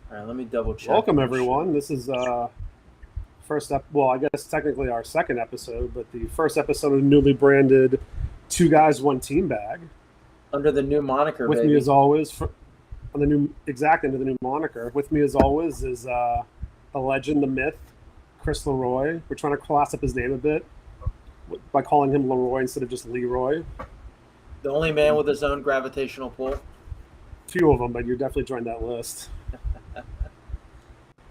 All right, let me double check. Welcome, everyone. This is first up. Well, I guess technically our second episode, but the first episode of the newly branded Two Guys One Team bag. Under the new moniker, With baby. me, as always, on the new under the new moniker. With me, as always, is the legend, the myth, Chris Leroy. We're trying to class up his name a bit by calling him Leroy instead of just Leroy. The only man with his own gravitational pull. Few of them, but you're definitely joined that list.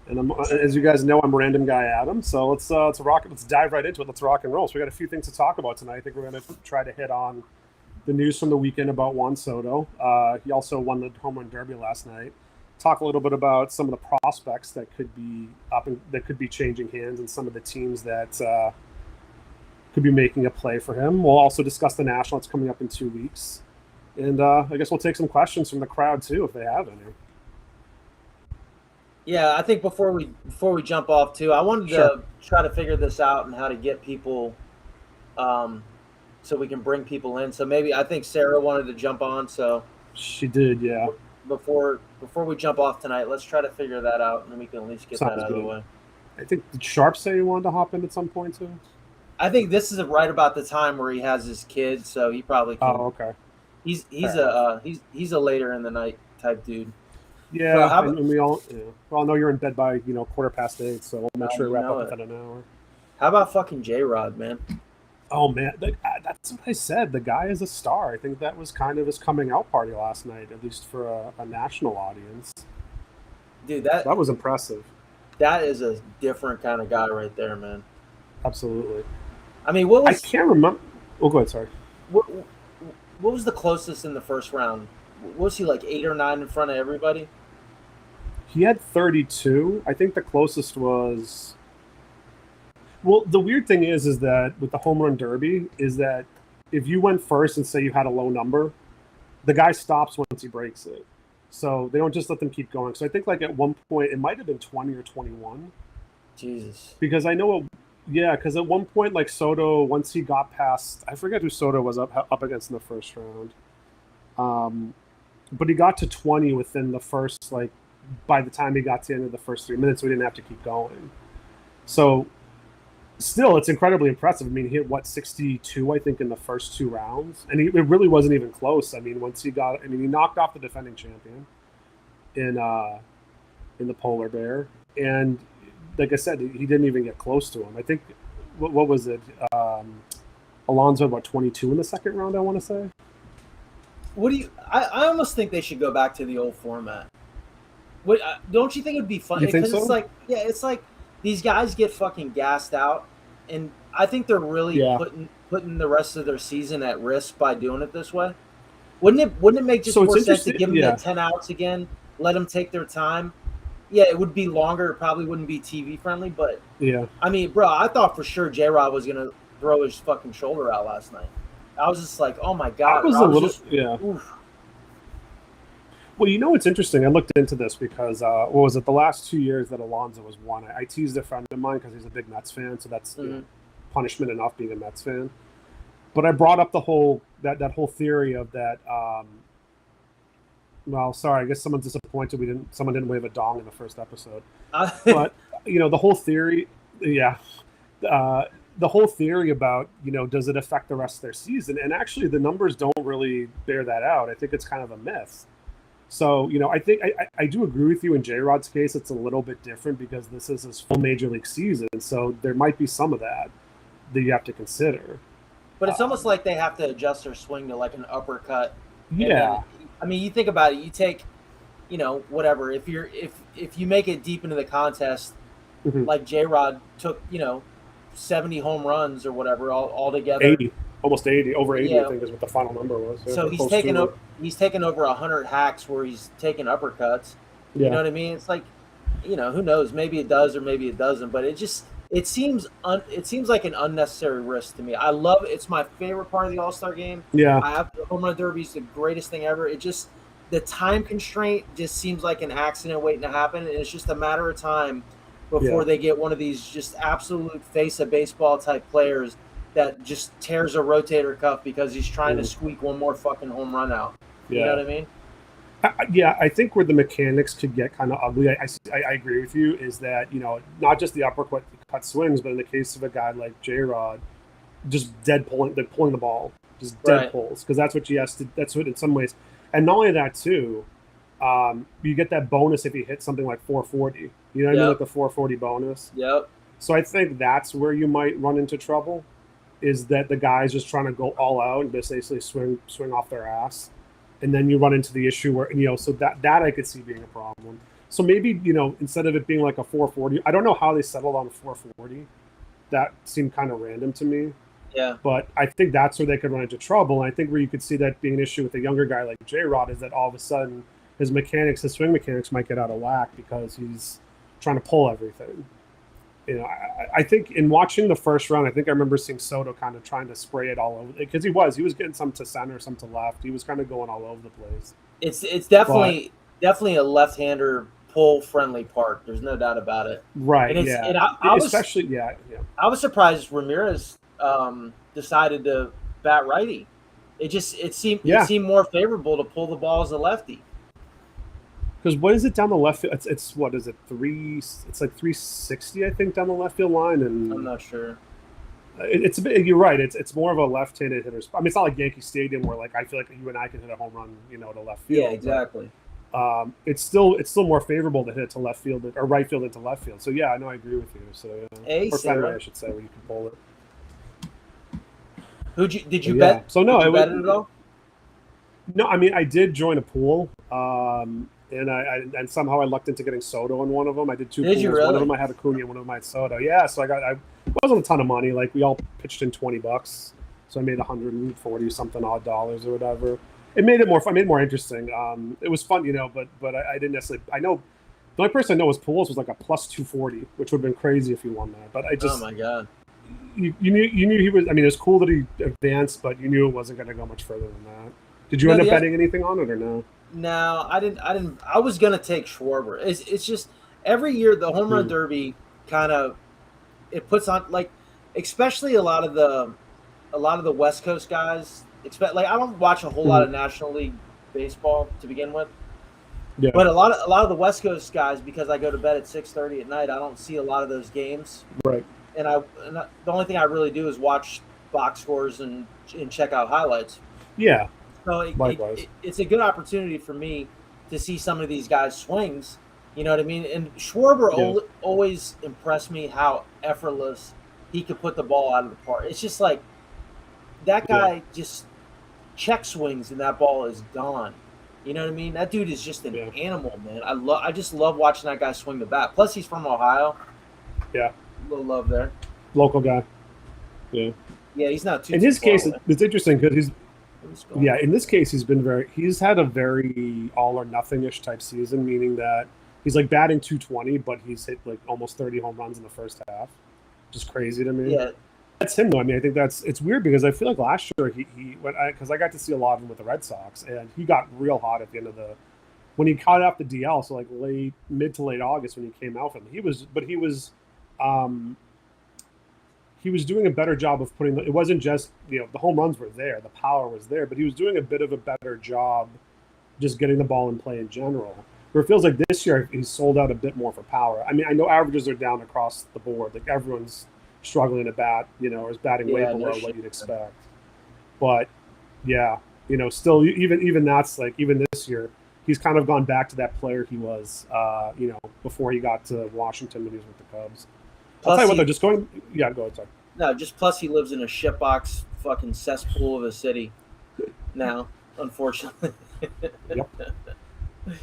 And as you guys know, I'm Random Guy Adam. So let's rock. Let's dive right into it. Let's rock and roll. So we got a few things to talk about tonight. I think we're going to try to hit on the news from the weekend about Juan Soto. He also won the home run derby last night. Talk a little bit about some of the prospects that could be that could be changing hands, and some of the teams that could be making a play for him. We'll also discuss the National that's coming up in 2 weeks, and I guess we'll take some questions from the crowd too if they have any. Yeah, I think before we jump off too, I wanted to try to figure this out and how to get people, so we can bring people in. So maybe I think Sarah wanted to jump on. So she did, yeah. Before we jump off tonight, let's try to figure that out, and then we can at least get that out of the way. I think did Sharp say he wanted to hop in at some point too? I think this is right about the time where he has his kid, so he probably can. Oh, okay. He's a later in the night type dude. Yeah, and we all know you're in bed by 8:15, so we'll make sure to wrap up within an hour. How about fucking J-Rod, man? Oh man, that's what I said. The guy is a star. I think that was kind of his coming out party last night, at least for a national audience. Dude, that was impressive. That is a different kind of guy right there, man. Absolutely. I mean, I can't remember. Oh, go ahead. Sorry. What was the closest in the first round? Was he like 8 or 9 in front of everybody? He had 32. I think the closest was. Well, the weird thing is that with the home run derby, is that if you went first and say you had a low number, the guy stops once he breaks it. So they don't just let them keep going. So I think like at one point it might have been 20 or 21. Jesus. Because I know, because at one point like Soto, once he got past, I forget who Soto was up against in the first round. But he got to 20 within the first, like, by the time he got to the end of the first 3 minutes, we didn't have to keep going. So, still, it's incredibly impressive. I mean, he hit, 62, I think, in the first 2 rounds. And it really wasn't even close. I mean, he knocked off the defending champion in the Polar Bear. And, like I said, he didn't even get close to him. I think, what was it? Alonso about 22 in the second round, I want to say. I almost think they should go back to the old format. Don't you think it would be fun? You think so? It's like these guys get fucking gassed out, and I think they're really putting the rest of their season at risk by doing it this way. Wouldn't it make just more sense to give them the 10 outs again, let them take their time? Yeah, it would be longer. It probably wouldn't be TV friendly, but I mean, bro, I thought for sure J-Rod was gonna throw his fucking shoulder out last night. I was just like, oh my God. Oof. Well, it's interesting. I looked into this because, what was it, the last 2 years that Alonso was won, I teased a friend of mine because he's a big Mets fan, so that's punishment enough being a Mets fan. But I brought up the whole that whole theory of that. Well, sorry, I guess someone's disappointed someone didn't wave a dong in the first episode. But the whole theory, the whole theory about, does it affect the rest of their season? And actually, the numbers don't really bear that out. I think it's kind of a myth. So, I think I do agree with you in J-Rod's case. It's a little bit different because this is his full major league season. So there might be some of that you have to consider. But it's almost like they have to adjust their swing to like an uppercut. Yeah. I mean, you think about it. You take, whatever. If you make it deep into the contest, like J-Rod took, 70 home runs or whatever all together. 80, almost 80, over 80. I think is what the final number was. So he's taken over 100 hacks where he's taking uppercuts. You know what I mean? It's like, who knows? Maybe it does or maybe it doesn't. But it seems like an unnecessary risk to me. I love it. It's my favorite part of the All-Star game. Yeah, I have the home run derby is the greatest thing ever. It just the time constraint just seems like an accident waiting to happen, and it's just a matter of time before they get one of these just absolute face of baseball type players that just tears a rotator cuff because he's trying to squeak one more fucking home run out. You know what I mean? I think where the mechanics could get kind of ugly, I agree with you, is that, not just the uppercut cut swings, but in the case of a guy like J-Rod, just pulling the ball, just dead pulls, because that's what he has to, that's what in some ways. And not only that, too, you get that bonus if you hit something like 440. You know what I mean? Like the 440 bonus. Yep. So I think that's where you might run into trouble, is that the guy's just trying to go all out and basically swing off their ass. And then you run into the issue where, so that I could see being a problem. So maybe, instead of it being like a 440, I don't know how they settled on 440. That seemed kind of random to me. Yeah. But I think that's where they could run into trouble. And I think where you could see that being an issue with a younger guy like J-Rod is that all of a sudden his swing mechanics might get out of whack because he's trying to pull everything. I think in watching the first round, I think I remember seeing Soto kind of trying to spray it all over, because he was getting some to center, some to left. He was kind of going all over the place. It's definitely a left-hander pull friendly park. There's no doubt about it. Right. And yeah. And I was surprised Ramirez decided to bat righty. It seemed more favorable to pull the ball as a lefty. Because what is it down the left field? It's what is it, 3? It's like 360, I think, down the left field line, and I'm not sure. It's a bit. You're right. It's more of a left-handed hitter. I mean, it's not like Yankee Stadium where like I feel like you and I can hit a home run, to left field. Yeah, exactly. But, it's still more favorable to hit it to left field or right field into left field. So yeah, I know, I agree with you. So or Fenway, I should say, where you can pull it. Did you bet? So no, did you bet it at all? No, I mean I did join a pool. And I somehow I lucked into getting Soto in one of them. I did 2 pools. You really? One of them I had Acuna, one of them I had Soto. Yeah, so it wasn't a ton of money. Like we all pitched in $20, so I made 140 something odd dollars or whatever. It made it more fun. Made it more interesting. It was fun, but I didn't necessarily. I know the only person I know was pools was like a plus 240, which would have been crazy if he won that. But I just, oh my god, you knew he was. I mean, it was cool that he advanced, but you knew it wasn't going to go much further than that. Did you end up betting anything on it or no? No, I didn't. I was gonna take Schwarber. It's just every year the home run derby kind of it puts on, like, especially a lot of the West Coast guys. I don't watch a whole lot of National League baseball to begin with. Yeah. But a lot of the West Coast guys, because I go to bed at 6:30 at night, I don't see a lot of those games. Right. And the only thing I really do is watch box scores and check out highlights. Yeah. So it's a good opportunity for me to see some of these guys' swings. You know what I mean? And Schwarber always impressed me how effortless he could put the ball out of the park. It's just like that guy just check swings and that ball is gone. You know what I mean? That dude is just an animal, man. I just love watching that guy swing the bat. Plus, he's from Ohio. Yeah. A little love there. Local guy. Yeah. Yeah, he's not too. In his case, it's interesting because he's. Yeah, in this case, he's had a very all or nothing-ish type season, meaning that he's like batting 220, but he's hit like almost 30 home runs in the first half. Just crazy to me. Yeah. That's him though. I mean, I think it's weird because I feel like last year because I got to see a lot of him with the Red Sox, and he got real hot at the end of when he caught off the DL, so like mid to late August when he came out from him. He was doing a better job of putting it wasn't just, the home runs were there, the power was there, but he was doing a bit of a better job just getting the ball in play in general. Where it feels like this year he's sold out a bit more for power. I mean, I know averages are down across the board. Like everyone's struggling to bat, or is batting way below what you'd expect. But yeah, still even that's like even this year, he's kind of gone back to that player he was, before he got to Washington when he was with the Cubs. I'll tell you what, though, just going. Yeah, go ahead. Sorry. No, just plus he lives in a shitbox fucking cesspool of a city now, unfortunately. Yep.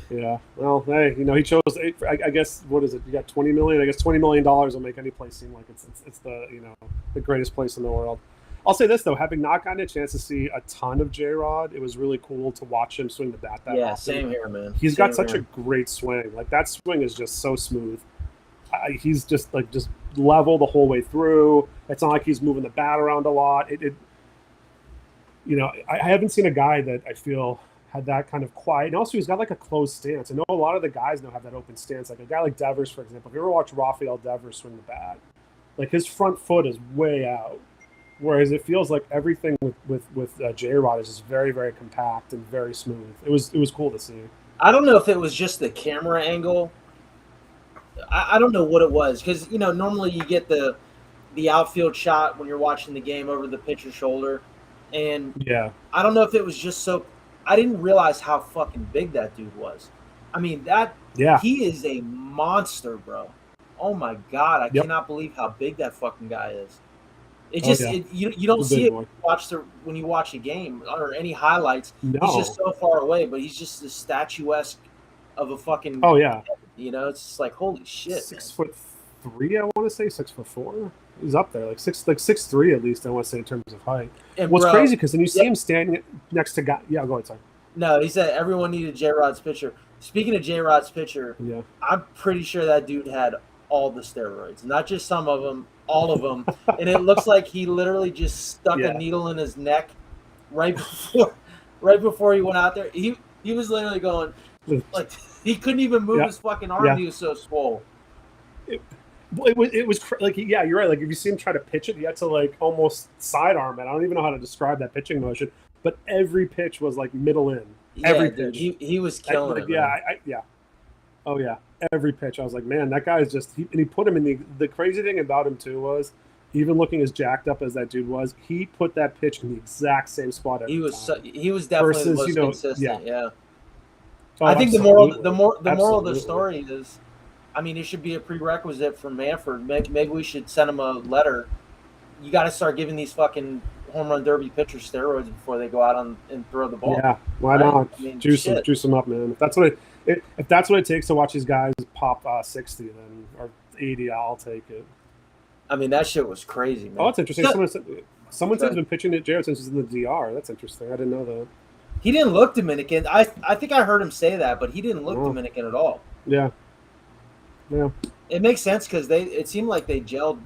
Yeah. Well, hey, he chose. I guess what is it? You got $20 million. I guess $20 million will make any place seem like it's the the greatest place in the world. I'll say this though, having not gotten a chance to see a ton of J-Rod, it was really cool to watch him swing the bat that often. Same here, man. He's got such a great swing. Like that swing is just so smooth. He's just level the whole way through. It's not like he's moving the bat around a lot. I haven't seen a guy that I feel had that kind of quiet. And also he's got like a closed stance. I know a lot of the guys now have that open stance. Like a guy like Devers, for example. If you ever watch Rafael Devers swing the bat, like his front foot is way out. Whereas it feels like everything with J-Rod is just very, very compact and very smooth. It was cool to see. I don't know if it was just the camera angle. I don't know what it was because normally you get the outfield shot when you're watching the game over the pitcher's shoulder, and yeah, I don't know if it was just so. I didn't realize how fucking big that dude was. I mean he is a monster, bro. Oh my god, I cannot believe how big that fucking guy is. It just you don't see it when you watch a game or any highlights. No. He's just so far away, but he's just the statuesque of a fucking. Oh yeah. It's just like holy shit. 6'3", I want to say 6'4". He's up there, like 6'3" at least. I want to say in terms of height. And what's crazy because then you see him standing next to guy. Yeah, go ahead, sorry. No, he said everyone needed J-Rod's pitcher. Speaking of J-Rod's pitcher, I'm pretty sure that dude had all the steroids, not just some of them, all of them. And it looks like he literally just stuck a needle in his neck right before he went out there. He was literally going like he couldn't even move his fucking arm. He was so swole. It was like you're right. Like if you see him try to pitch it, he had to like almost sidearm it. I don't even know how to describe that pitching motion, but every pitch was like middle in. Every pitch. He was killing it. Oh yeah, every pitch. I was like, man, that guy is just. And he put him in the crazy thing about him too was, even looking as jacked up as that dude was, he put that pitch in the exact same spot every time. He was definitely the most consistent. Yeah. Oh, I think the moral of the story is, I mean, it should be a prerequisite for Manfred. Maybe we should send him a letter. You got to start giving these fucking home run derby pitchers steroids before they go out and throw the ball. Yeah, why not? I mean, juice them up, man. If that's what it takes to watch these guys pop 60 then or 80, I'll take it. I mean, that shit was crazy, man. Oh, that's interesting. Someone said he's been pitching at J-Rod since he's in the DR. That's interesting. I didn't know that. He didn't look Dominican. I think I heard him say that, but he didn't look Dominican at all. Yeah. It makes sense because it seemed like they gelled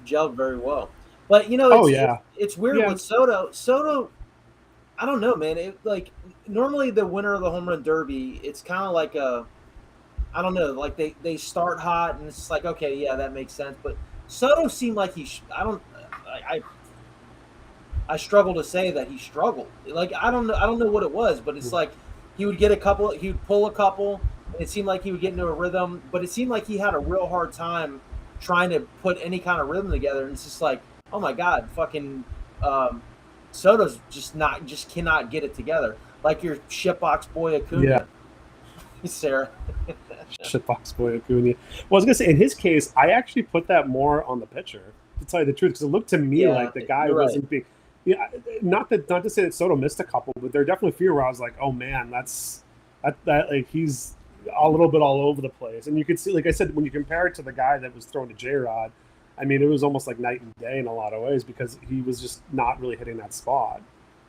very well. But it's weird with Soto. Soto, I don't know, man. Normally the winner of the home run derby, it's kind of like I don't know, like they start hot and it's like okay, yeah, that makes sense. But Soto seemed like I struggle to say that he struggled. Like I don't know what it was, but it's like he would get a couple, he would pull a couple. And it seemed like he would get into a rhythm, but it seemed like he had a real hard time trying to put any kind of rhythm together. And it's just like, oh my god, fucking Soto's just cannot get it together. Like your shitbox boy Acuna. Yeah. Sarah. Shitbox boy Acuna. Well, I was gonna say in his case, I actually put that more on the pitcher, to tell you the truth, because it looked to me like the guy wasn't being. Yeah, not to say that Soto missed a couple, but there are definitely a few where I was like, oh man, that like he's a little bit all over the place. And you could see, like I said, when you compare it to the guy that was throwing to J-Rod, I mean, it was almost like night and day in a lot of ways because he was just not really hitting that spot.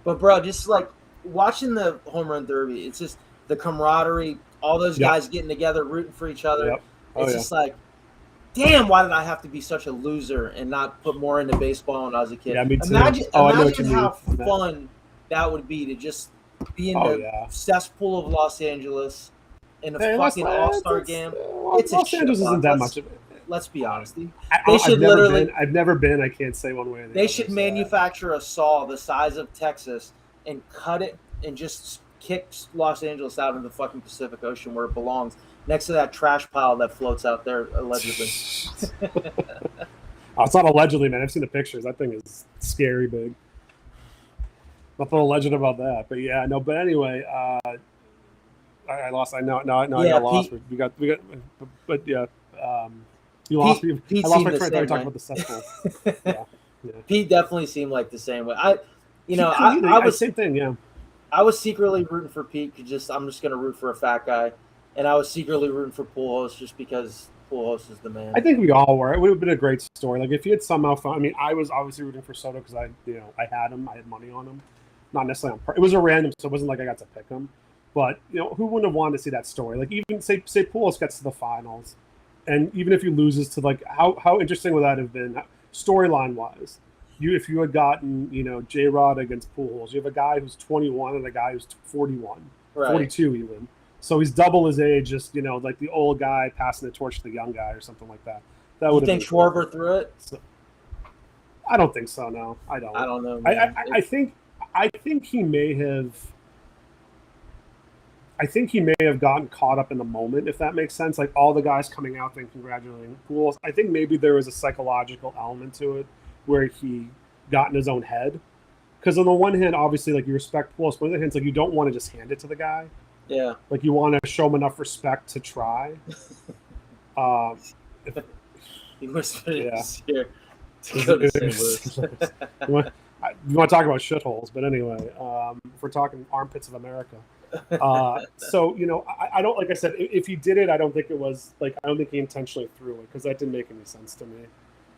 But bro, just like watching the home run derby, it's just the camaraderie, all those guys getting together, rooting for each other. It's just like, damn, why did I have to be such a loser and not put more into baseball when I was a kid? Yeah, me too. Imagine how fun that would be to just be in the cesspool of Los Angeles in a fucking All-Star game. It's Los Angeles isn't that much of it. Let's be honest. I've never been. I can't say one way or the other. They should manufacture a saw the size of Texas and cut it and just kick Los Angeles out in the fucking Pacific Ocean where it belongs, next to that trash pile that floats out there allegedly. It's not allegedly, man. I've seen the pictures. That thing is scary big. Nothing alleged about that, but yeah, no. But anyway, I lost. I got lost. We got. But yeah, you lost me. I lost my train of thought talking about the cesspool. yeah. Pete definitely seemed like the same way. I was same thing. Yeah. I was secretly rooting for Pete because I'm just going to root for a fat guy, and I was secretly rooting for Pujols just because Pujols is the man. I think we all were. It would have been a great story. Like if he had somehow found. I mean, I was obviously rooting for Soto because I had him. I had money on him. Not necessarily on. It was a random, so it wasn't like I got to pick him. But who wouldn't have wanted to see that story? Like even say Pujols gets to the finals, and even if he loses to like how interesting would that have been storyline wise? If you had gotten J-Rod against Pujols, you have a guy who's 21 and a guy who's 41, 42 even. So he's double his age, just like the old guy passing the torch to the young guy or something like that. That would. You think Schwarber threw it? So, I don't think so. No, I don't. I don't know. I think he may have. I think he may have gotten caught up in the moment, if that makes sense. Like all the guys coming out and congratulating Pujols. I think maybe there was a psychological element to it where he got in his own head. Because on the one hand, obviously, like you respect Pujols, but on the other hand, it's like you don't want to just hand it to the guy. Yeah. Like you want to show him enough respect to try. He whispered Yeah. here to go to St. Louis. We want to talk about shitholes, but anyway, if we're talking armpits of America. So, you know, I don't, like I said, if he did it, I don't think it was like, I don't think he intentionally threw it because that didn't make any sense to me.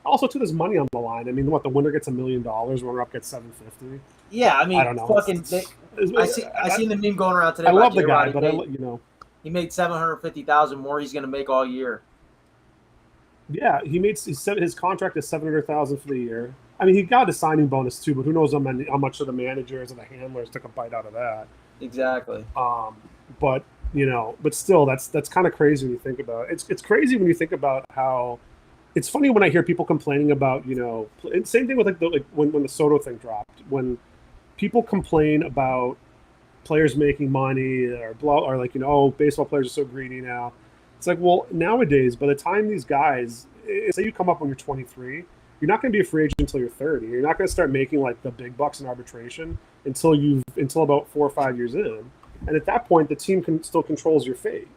Also, too, there's money on the line. I mean, what, the winner gets $1 million, runner-up gets $750. Yeah, I mean, I don't know. fucking. I seen the meme going around today. I love the guy, J-Rod. but you know, he made $750,000 more. He's going to make all year. Yeah, he said his contract is $700,000 for the year. I mean, he got a signing bonus too, but who knows how much of the managers and the handlers took a bite out of that. Exactly. But you know, but still, that's kind of crazy when you think about it. It's crazy when you think about how. It's funny when I hear people complaining about, you know, same thing with like when the Soto thing dropped. When people complain about players making money or like, you know, oh, baseball players are so greedy now. It's like, well, nowadays, by the time these guys, say you come up when you're 23, you're not going to be a free agent until you're 30. You're not going to start making like the big bucks in arbitration until about 4 or 5 years in. And at that point, the team still controls your fate.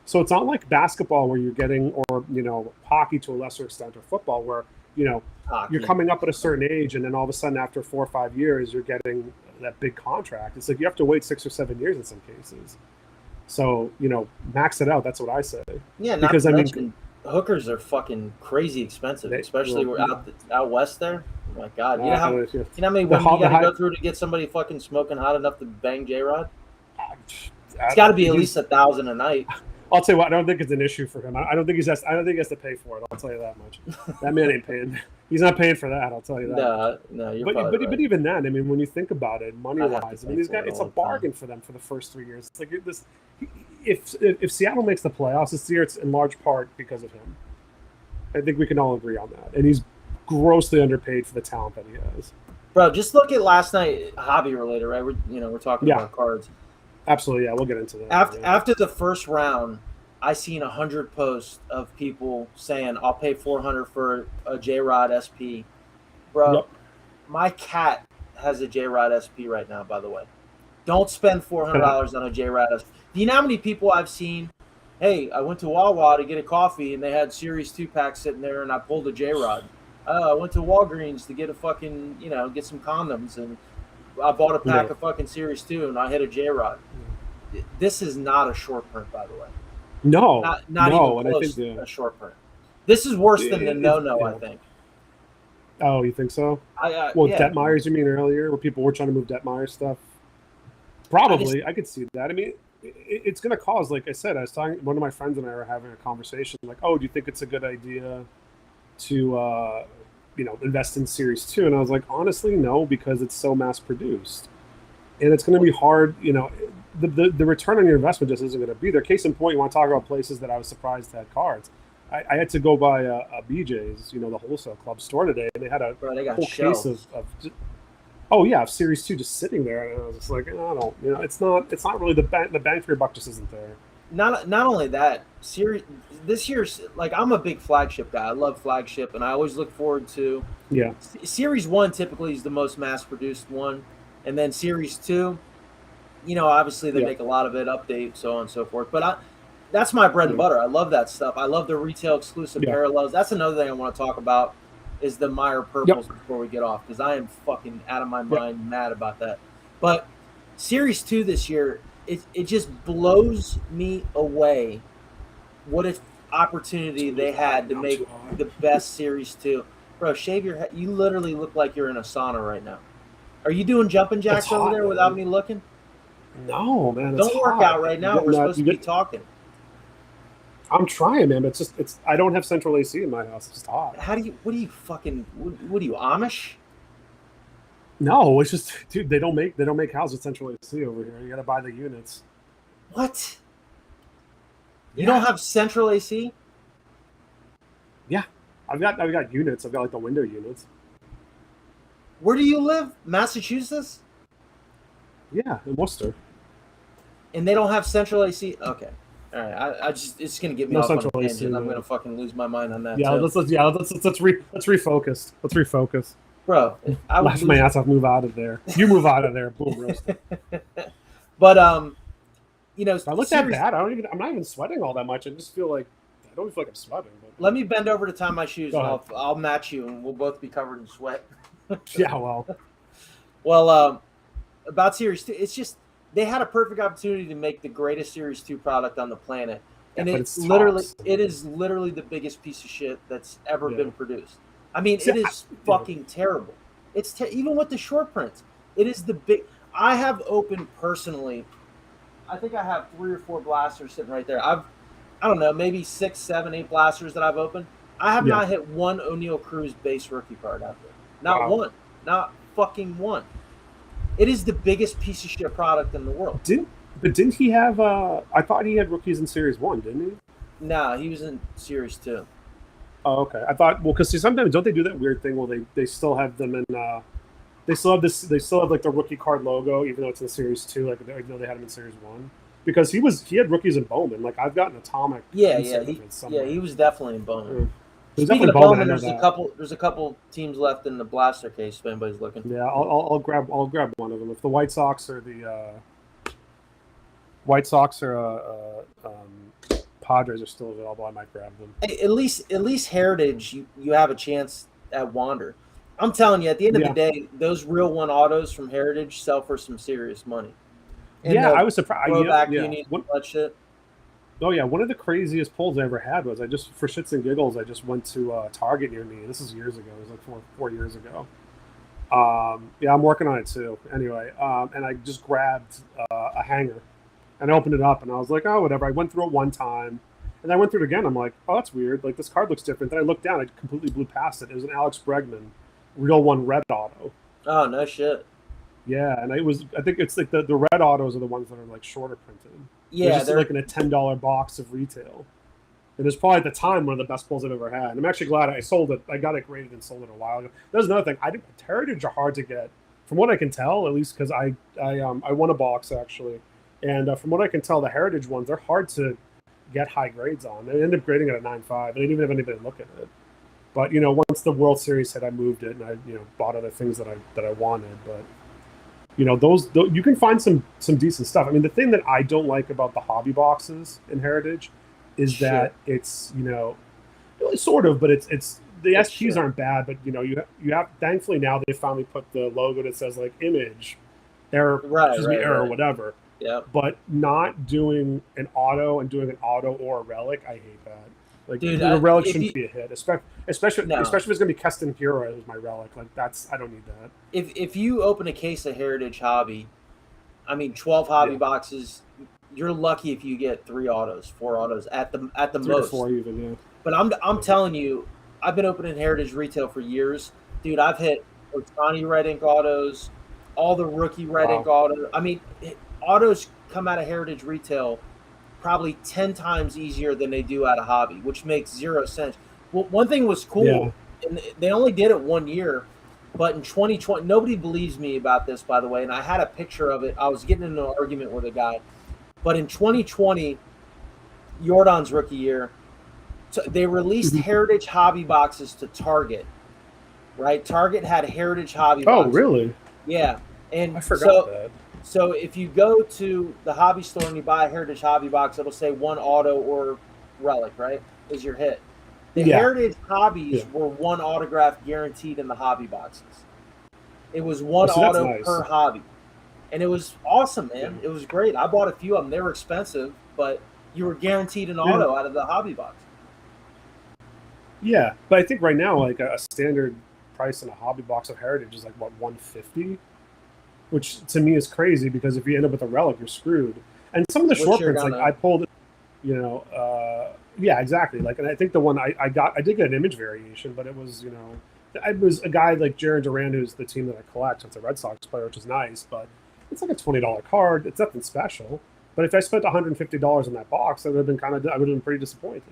So it's not like basketball where you're getting, or, you know, hockey to a lesser extent, or football where, you know, you're coming up at a certain age and then all of a sudden after 4 or 5 years, you're getting that big contract. It's like you have to wait 6 or 7 years in some cases. So, you know, max it out. That's what I say. Yeah, because I mean, hookers are fucking crazy expensive, especially out west there. Oh my God, you know how many women you got to go through to get somebody fucking smoking hot enough to bang J-Rod? It's got to be at least $1,000 a night. I'll tell you what, I don't think it's an issue for him. I don't think he has to pay for it. I'll tell you that much. That man ain't paying. He's not paying for that. I'll tell you that. No, you're but even then, I mean, when you think about it, money-wise, I mean, these guys, it's a bargain for them for the first 3 years. It's like this. If Seattle makes the playoffs this year, it's in large part because of him. I think we can all agree on that. And he's grossly underpaid for the talent that he has. Bro, just look at last night, hobby-related, right? We're talking about cards. Absolutely, yeah. We'll get into that. After the first round, I seen 100 posts of people saying, "I'll pay $400 for a J-Rod SP." Bro, my cat has a J-Rod SP right now. By the way, don't spend $400 on a J-Rod SP. Do you know how many people I've seen? Hey, I went to Wawa to get a coffee and they had Series 2 packs sitting there, and I pulled a J-Rod. I went to Walgreens to get a fucking, get some condoms, and I bought a pack of fucking Series 2 and I hit a J-Rod. This is not a short print, by the way. No, not even close to a short print. This is worse than the no-no, I think. Oh, you think so? Detmeyer's, you mean earlier, where people were trying to move Detmeyer's stuff? Probably. I could see that. I mean, it's going to cause, like I said, I was talking, one of my friends and I were having a conversation, like, oh, do you think it's a good idea to, invest in Series 2? And I was like, honestly, no, because it's so mass-produced. And it's going to be hard, the return on your investment just isn't going to be there. Case in point, you want to talk about places that I was surprised had cards. I had to go by a BJ's, the wholesale club store today, and they had a whole case of Series 2 just sitting there, and I was just like, I don't, it's not really the bang for your buck just isn't there. Not only that, this year's, like, I'm a big flagship guy. I love flagship, and I always look forward to. Yeah. Series 1 typically is the most mass-produced one, and then Series 2, obviously they make a lot of it, update, so on and so forth. But that's my bread and butter. I love that stuff. I love the retail exclusive parallels. That's another thing I want to talk about is the Meyer purples before we get off, because I am fucking out of my mind mad about that. But Series 2 this year, it just blows me away what an opportunity they had to make the best Series 2. Bro, shave your head. You literally look like you're in a sauna right now. Are you doing jumping jacks over there without me looking? No, man. Don't work out right now. We're supposed to be talking. I'm trying, man. But it's I don't have central AC in my house. It's just hot. What are you Amish? No, it's just, dude, they don't make houses with central AC over here. You got to buy the units. What? You don't have central AC? Yeah. I've got units. I've got like the window units. Where do you live? Massachusetts? Yeah, in Worcester. And they don't have central AC. Okay. All right. I just it's gonna get me off on a tangent. I'm gonna fucking lose my mind on that. Yeah. Too. Let's refocus. Let's refocus. Bro, I laugh my ass off. Move out of there. You move out of there. Boom, roasted. But you know, I look that bad. I'm not even sweating all that much. I just feel like I don't feel like I'm sweating. But... Let me bend over to tie my shoes. And I'll match you, and we'll both be covered in sweat. Yeah. Well. Well, about Series 2, it's just they had a perfect opportunity to make the greatest Series 2 product on the planet, and it is literally the biggest piece of shit that's ever been produced. I mean, it is fucking terrible. It's even with the short prints. It is the big. I have opened personally. I think I have 3 or 4 blasters sitting right there. I don't know, maybe 6, 7, 8 blasters that I've opened. I have not hit one O'Neal Cruz base rookie card out there. Not one. Not fucking one. It is the biggest piece of shit product in the world. Didn't he have? I thought he had rookies in Series 1, didn't he? Nah, he was in Series 2. Oh, okay. I thought because sometimes don't they do that weird thing where they still have them in. They still have like the rookie card logo even though it's in Series 2. Like even though they had him in Series 1 because he had rookies in Bowman. Like I've gotten Atomic. Yeah, he was definitely in Bowman. Yeah. Speaking of Bowman, there's a couple teams left in the blaster case if anybody's looking. Yeah, I'll grab one of them. If the White Sox or Padres are still available, I might grab them. Hey, at least Heritage, you have a chance at Wander. I'm telling you, at the end of the day, those real 1 autos from Heritage sell for some serious money. And I was surprised. That shit. Oh yeah, one of the craziest pulls I ever had was for shits and giggles, I just went to Target near me. This is years ago. It was like 4 years ago. I'm working on it too. Anyway, and I just grabbed a hanger, and I opened it up, and I was like, oh, whatever. I went through it one time, and I went through it again. I'm like, oh, that's weird. Like this card looks different. Then I looked down. I completely blew past it. It was an Alex Bregman, real 1 red auto. Oh no shit. Yeah, and I think it's like the red autos are the ones that are like shorter printed. Yeah, they're like in a $10 box of retail. And it's probably at the time one of the best pulls I've ever had. And I'm actually glad I sold it. I got it graded and sold it a while ago. There's another thing. Heritage are hard to get, from what I can tell, at least because I won a box actually, and from what I can tell, the Heritage ones they're hard to get high grades on. They end up grading it at 9.5. I didn't even have anybody look at it. But once the World Series hit, I moved it and I bought other things that I wanted, but. Those you can find some decent stuff. I mean, the thing that I don't like about the hobby boxes in Heritage is that it's sort of, but it's the SPs aren't bad, but you have thankfully now they finally put the logo that says like image error, error, whatever. Yeah. But not doing an auto and doing an auto or a relic, I hate that. Like, dude, the relic shouldn't be a hit, especially if it's going to be Keston Hiura as my relic. Like, I don't need that. If you open a case of Heritage Hobby, 12 hobby boxes, you're lucky if you get 3 autos, 4 autos at the 3 most. To 4 even, yeah. But I'm telling you, I've been opening Heritage retail for years, dude. I've hit Ohtani red ink autos, all the rookie red ink autos. Autos come out of Heritage retail probably 10 times easier than they do out of hobby, which makes 0 sense. Well, one thing was cool, and they only did it 1 year, but in 2020, nobody believes me about this, by the way, and I had a picture of it. I was getting in an argument with a guy, but in 2020, Jordan's rookie year, so they released Heritage hobby boxes to Target, right? Target had Heritage hobby boxes. Oh, really? Yeah. And I forgot that. So if you go to the hobby store and you buy a Heritage hobby box, it'll say 1 auto or relic, right? Is your hit. The Heritage hobbies were 1 autograph guaranteed in the hobby boxes. It was 1 auto per hobby. And it was awesome, man. It was great. I bought a few of them. They were expensive, but you were guaranteed an auto out of the hobby box. Yeah, but I think right now, like a standard price in a hobby box of Heritage is like, what, $150? Which to me is crazy because if you end up with a relic, you're screwed. And some of the short prints, like I pulled, yeah, exactly. Like, and I think the one I did get an image variation, but it was, it was a guy like Jaron Duran, who's the team that I collect. It's a Red Sox player, which is nice, but it's like a $20 card. It's nothing special. But if I spent $150 in that box, I would have been pretty disappointed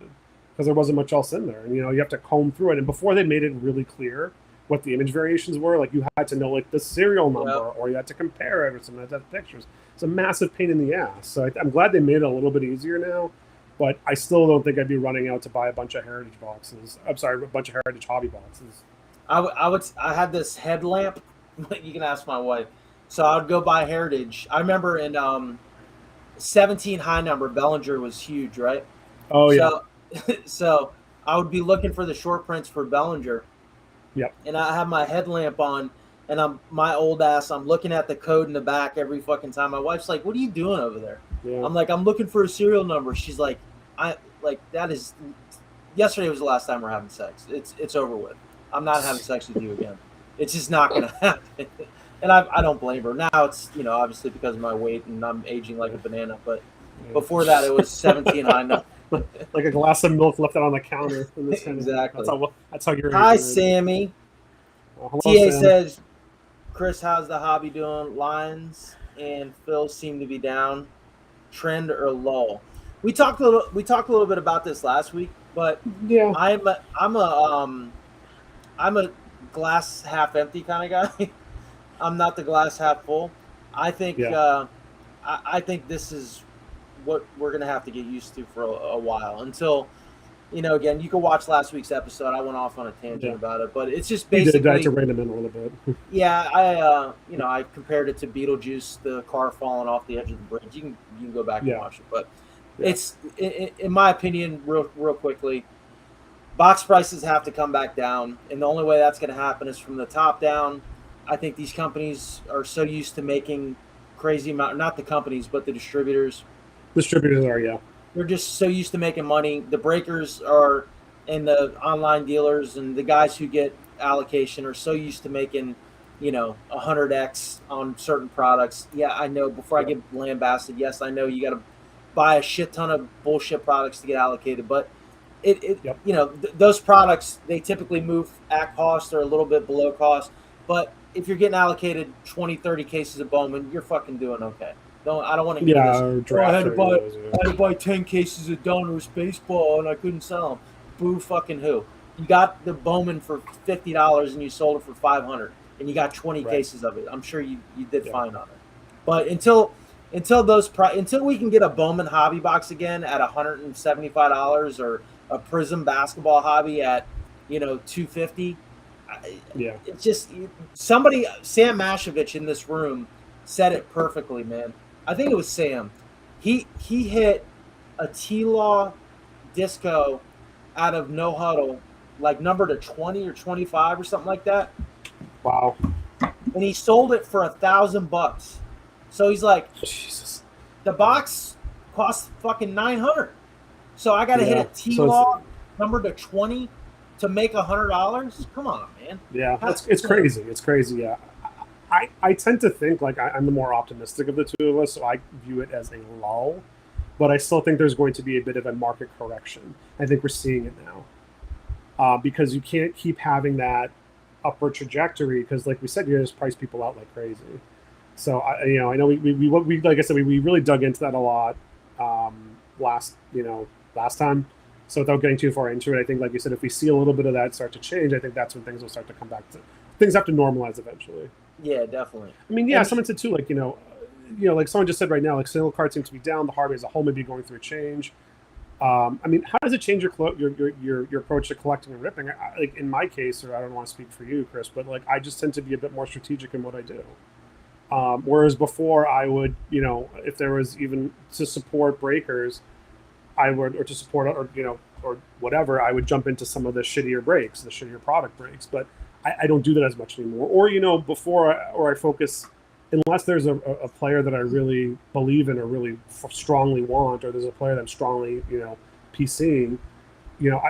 because there wasn't much else in there. And you have to comb through it. And before they made it really clear what the image variations were. Like you had to know like the serial number, or you had to compare it, or something. Had pictures. It's a massive pain in the ass. So I'm glad they made it a little bit easier now. But I still don't think I'd be running out to buy a bunch of Heritage boxes. I'm sorry, a bunch of Heritage hobby boxes. I had this headlamp. You can ask my wife. So I would go buy Heritage. I remember in 17 high number, Bellinger was huge, right? Oh yeah. So I would be looking for the short prints for Bellinger. Yep. And I have my headlamp on, and I'm looking at the code in the back every fucking time. My wife's like, "What are you doing over there?" Yeah. I'm like, "I'm looking for a serial number." She's like, yesterday was the last time we're having sex. It's over with. I'm not having sex with you again. It's just not going to happen. And I don't blame her. Now it's, obviously because of my weight and I'm aging like a banana. But before that, it was 17 high number. Like a glass of milk left out on the counter. Exactly. That's how you're. Hi, Sammy. Hello, TA Sam. says, Chris, how's the hobby doing? Lions and Phil seem to be down. Trend or lull? We talked a little bit about this last week, but yeah, I'm a glass half empty kind of guy. I'm not the glass half full. I think I think this is what we're gonna have to get used to for a while until, again, you can watch last week's episode. I went off on a tangent about it, but it's just basically. I had to rein them in a little bit. Yeah, I compared it to Beetlejuice, the car falling off the edge of the bridge. You can go back and watch it, but it's in my opinion, real quickly. Box prices have to come back down, and the only way that's going to happen is from the top down. I think these companies are so used to making crazy amount. Not the companies, but the distributors. Distributors are, yeah. They're just so used to making money. The breakers are, and the online dealers and the guys who get allocation are so used to making, 100x on certain products. Yeah, I know. Before I get lambasted, yes, I know you got to buy a shit ton of bullshit products to get allocated, but those products, they typically move at cost or a little bit below cost. But if you're getting allocated 20, 30 cases of Bowman, you're fucking doing okay. I don't want to hear this. I had to buy 10 cases of Donruss baseball and I couldn't sell them. Boo fucking who? You got the Bowman for $50 and you sold it for $500 and you got 20 cases of it. I'm sure you did fine on it. But until we can get a Bowman hobby box again at $175 or a Prism basketball hobby at $250, it's just somebody. Sam Mashevich in this room said it perfectly, man. I think it was Sam. He hit a T-Law disco out of No Huddle, like number to 20 or 25 or something like that. Wow. And he sold it for $1,000. So he's like, Jesus. The box costs fucking $900. So I got to hit a T-Law number to 20 to make $100. Come on, man. Yeah, it's crazy. It's crazy. Yeah, I tend to think like I'm the more optimistic of the two of us, so I view it as a lull. But I still think there's going to be a bit of a market correction. I think we're seeing it now because you can't keep having that upward trajectory because, like we said, you just price people out like crazy. So I know we like I said we really dug into that a lot last time. So without getting too far into it, I think, like you said, if we see a little bit of that start to change, I think that's when things will start to come back to. Things have to normalize eventually. Yeah, definitely. I mean, someone said too, like like someone just said right now, like single card seems to be down. The hobby as a whole may be going through a change. I mean, how does it change your approach to collecting and ripping? Like in my case, or I don't want to speak for you, Chris, but like I just tend to be a bit more strategic in what I do. Whereas before, I would, if there was even to support breakers, I would, or to support, or whatever, I would jump into some of the shittier breaks, the shittier product breaks. But I don't do that as much anymore. Or, before, I focus, unless there's a player that I really believe in or really strongly want, or there's a player that I'm strongly, PCing,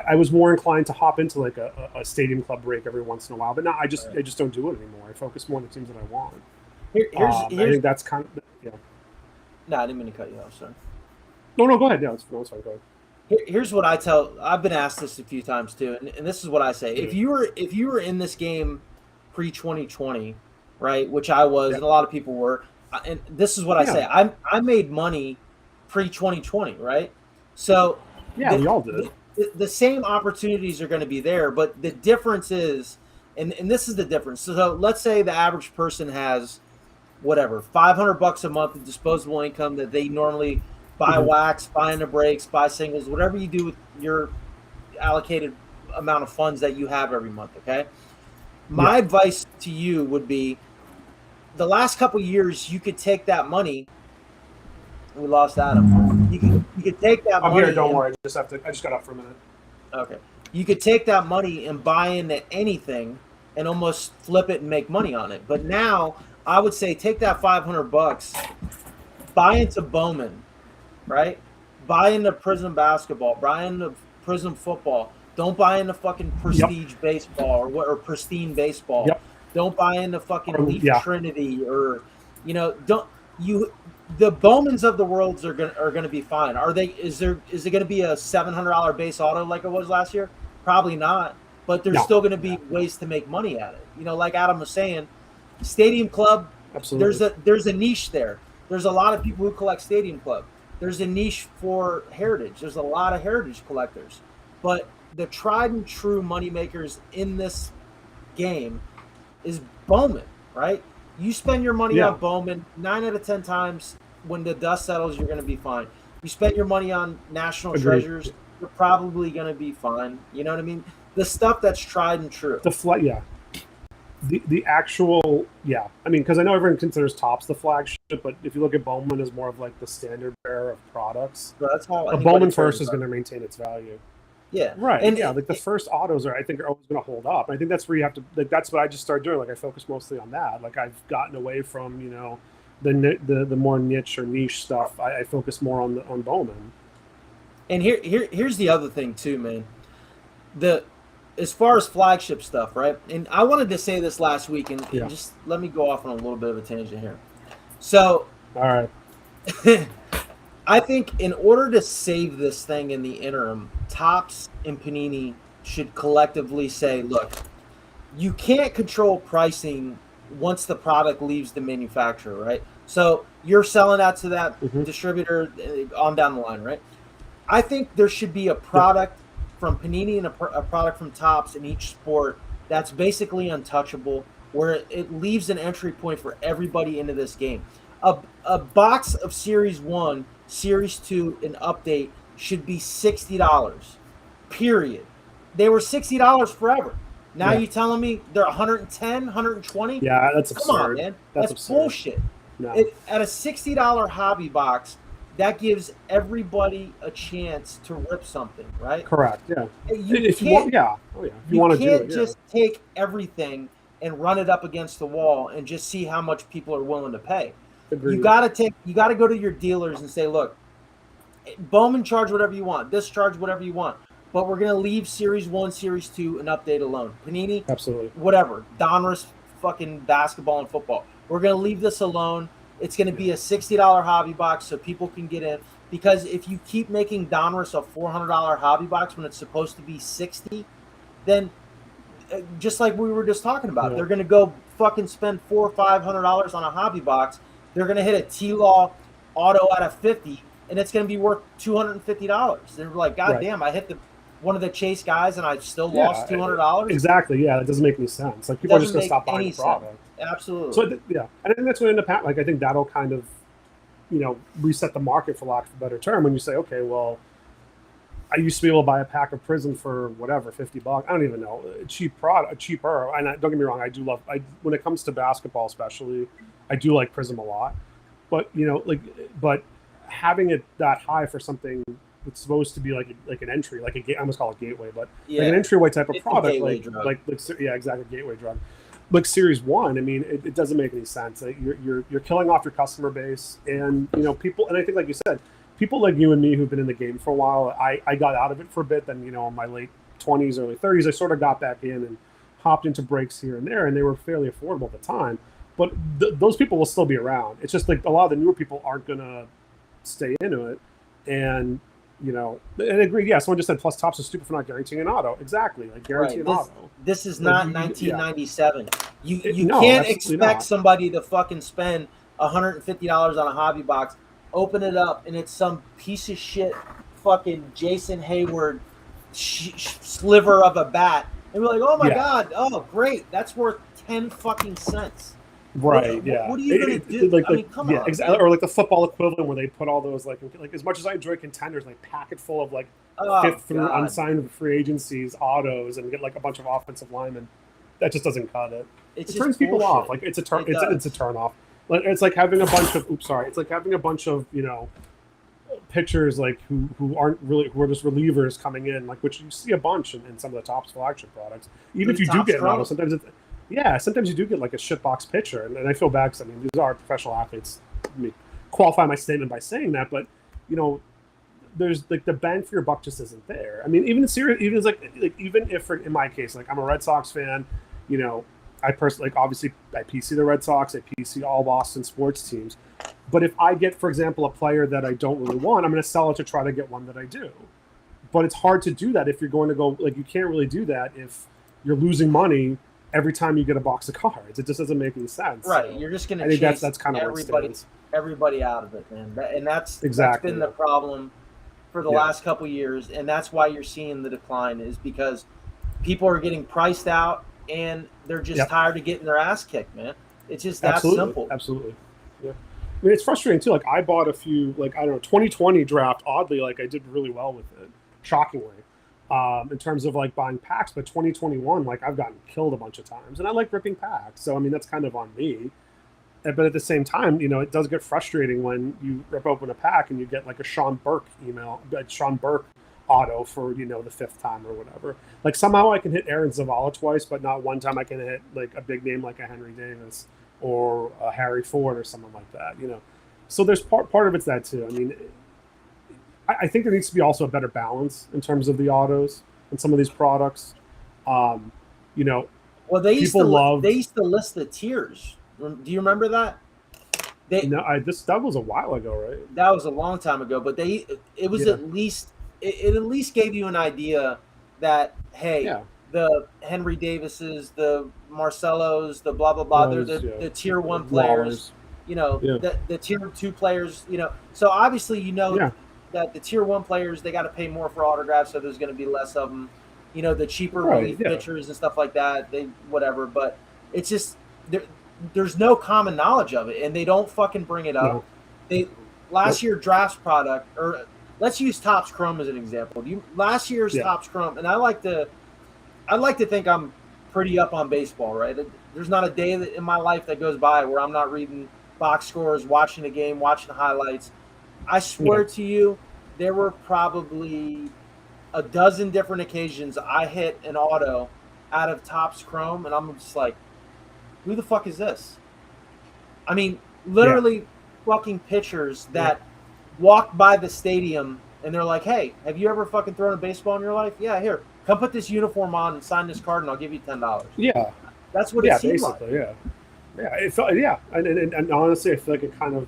I was more inclined to hop into like a stadium club break every once in a while. But now I just don't do it anymore. I focus more on the teams that I want. I think that's kind of, No, I didn't mean to cut you off, sorry. No, go ahead. It's fine. Go ahead. Here's what I tell. I've been asked this a few times too, and this is what I say. If you were in this game pre-2020, right, which I was, and a lot of people were, and this is what I say. I made money pre-2020, right? So we all did. The same opportunities are going to be there, but the difference is And this is the difference. So let's say the average person has whatever, $500 a month of disposable income that they normally buy wax, buy into breaks, buy singles, whatever you do with your allocated amount of funds that you have every month. Okay. My advice to you would be the last couple of years, you could take that money. We lost Adam. You could take that money. I'm here. Don't worry. I just got up for a minute. Okay. You could take that money and buy into anything and almost flip it and make money on it. But now I would say take that $500, buy into Bowman, right? Buy into Prism basketball, buy into Prism football. Don't buy into fucking Prestige baseball or Pristine baseball. Don't buy into fucking Leaf Trinity or, the Bowmans of the world are gonna be fine. Is it gonna be a $700 base auto like it was last year? Probably not. But there's still gonna be ways to make money at it. Like Adam was saying, Stadium Club. Absolutely. There's a niche there. There's a lot of people who collect Stadium Club. There's a niche for heritage. There's a lot of heritage collectors. But the tried and true money makers in this game is Bowman, right? You spend your money on Bowman 9 out of 10 times. When the dust settles, you're going to be fine. You spend your money on National Treasures, you're probably going to be fine. You know what I mean? The stuff that's tried and true. The actual, I mean, because I know everyone considers Topps the flagship, but if you look at Bowman as more of like the standard bearer of products, so that's how a Bowman first is going to maintain its value. Yeah, right. And like the first autos I think are always going to hold up. I think that's where you have to. Like that's what I just started doing. Like I focus mostly on that. Like I've gotten away from the more niche or niche stuff. I focus more on Bowman. And here's the other thing too, man. As far as flagship stuff, right? And I wanted to say this last week, and just let me go off on a little bit of a tangent here. So, all right. I think in order to save this thing in the interim, Topps and Panini should collectively say, look, you can't control pricing once the product leaves the manufacturer, right? So you're selling that to that distributor on down the line, right? I think there should be a product from Panini and a product from Topps in each sport that's basically untouchable, where it leaves an entry point for everybody into this game. A box of Series 1, Series 2, and Update should be $60, period. They were $60 forever. Now you're telling me they're $110, $120? Yeah, that's absurd. Come on, man. That's bullshit. No. At a $60 hobby box, that gives everybody a chance to rip something, right? Correct, yeah. You can't just take everything and run it up against the wall and just see how much people are willing to pay. Agreed. You got to go to your dealers and say, look, Bowman charge whatever you want. This charge whatever you want. But we're going to leave Series 1, Series 2, and Update alone. Panini, absolutely. Whatever. Donruss, fucking basketball and football. We're going to leave this alone. It's going to be a $60 hobby box so people can get in. Because if you keep making Donruss a $400 hobby box when it's supposed to be $60, then just like we were just talking about, they're going to go fucking spend $400 or $500 on a hobby box. They're going to hit a T-Law auto out of 50, and it's going to be worth $250. They're like, God damn, I hit one of the Chase guys, and I still lost $200. Exactly. Yeah, that doesn't make any sense. Like people are just going to stop buying the product. Absolutely. So and I think that's what end up happening. Like I think that'll kind of, reset the market, for lack of a better term. When you say, okay, well, I used to be able to buy a pack of Prism for whatever, $50. I don't even know, cheaper. And don't get me wrong, I do love. When it comes to basketball, especially, I do like Prism a lot. But but having it that high for something that's supposed to be like an entry, I almost call it gateway, but like an entryway type of product, exactly, gateway drug. Like Series 1, I mean, it doesn't make any sense. You're killing off your customer base, and people. And I think, like you said, people like you and me who've been in the game for a while. I got out of it for a bit. Then in my late 20s, early 30s, I sort of got back in and hopped into breaks here and there, and they were fairly affordable at the time. But those people will still be around. It's just like a lot of the newer people aren't gonna stay into it, and and agreed. Yeah, someone just said plus Topps is stupid for not guaranteeing an auto. Exactly, like guarantee an auto. This is not 1997. You can't expect somebody to fucking spend $150 on a hobby box, open it up, and it's some piece of shit fucking Jason Hayward sliver of a bat And we're like, oh my God, oh great, that's worth 10 fucking cents. Right. What are you gonna do? Like, I mean, come on, exactly. Or like the football equivalent where they put all those like as much as I enjoy contenders, like packet full of like fifth through unsigned free agencies, autos, and get like a bunch of offensive linemen. That just doesn't cut it. It turns people off. Like it's a turn. It's a turn off. Like it's like having a bunch of. It's like having a bunch of pitchers like who aren't really who are just relievers coming in, like which you see a bunch in some of the Topps flagship products. Even if you do get an auto, sometimes sometimes you do get like a shitbox pitcher, and I feel bad because I mean these are professional athletes. Let me qualify my statement by saying that, but there's like the bang for your buck just isn't there. I mean, even if in my case, like I'm a Red Sox fan, I personally obviously I PC the Red Sox, I PC all Boston sports teams. But if I get, for example, a player that I don't really want, I'm going to sell it to try to get one that I do. But it's hard to do that if you're going to go like you can't really do that if you're losing money every time you get a box of cards. It just doesn't make any sense. Right, so you're just going to. I think that's kind of everybody out of it, man. That's been the problem for the last couple of years, and that's why you're seeing the decline is because people are getting priced out and they're just tired of getting their ass kicked, man. It's just that simple. Absolutely. Yeah. I mean, it's frustrating too. Like I bought a few, 2020 draft. Oddly, like I did really well with it, shockingly, in terms of like buying packs. But 2021, like I've gotten killed a bunch of times, and I like ripping packs. So I mean, that's kind of on me. But at the same time, it does get frustrating when you rip open a pack and you get like a Sean Burke auto for the fifth time or whatever. Like somehow I can hit Aaron Zavala twice, but not one time I can hit like a big name like a Henry Davis or a Harry Ford or someone like that. So there's part of it's that too. I mean, I think there needs to be also a better balance in terms of the autos and some of these products. Well, they used to list the tiers. Do you remember that? That was a while ago, right? That was a long time ago, but it was at least it at least gave you an idea that the Henry Davises, the Marcelos, the blah blah blah, they're the tier 1 players. The tier 2 players. So obviously that the tier 1 players they got to pay more for autographs, so there's going to be less of them. The cheaper relief pitchers and stuff like that. They whatever, but it's just there's no common knowledge of it, and they don't fucking bring it up. Last year drafts product, or let's use Topps Chrome as an example. Last year's Topps Chrome, and I like to think I'm pretty up on baseball, right? There's not a day in my life that goes by where I'm not reading box scores, watching the game, watching the highlights. I swear to you, there were probably a dozen different occasions I hit an auto out of Topps Chrome, and I'm just like, who the fuck is this? I mean, literally fucking pitchers that walk by the stadium and they're like, hey, have you ever fucking thrown a baseball in your life? Yeah, here, come put this uniform on and sign this card and I'll give you $10. Yeah. That's what it seemed like. Yeah. It felt, and honestly, I feel like it kind of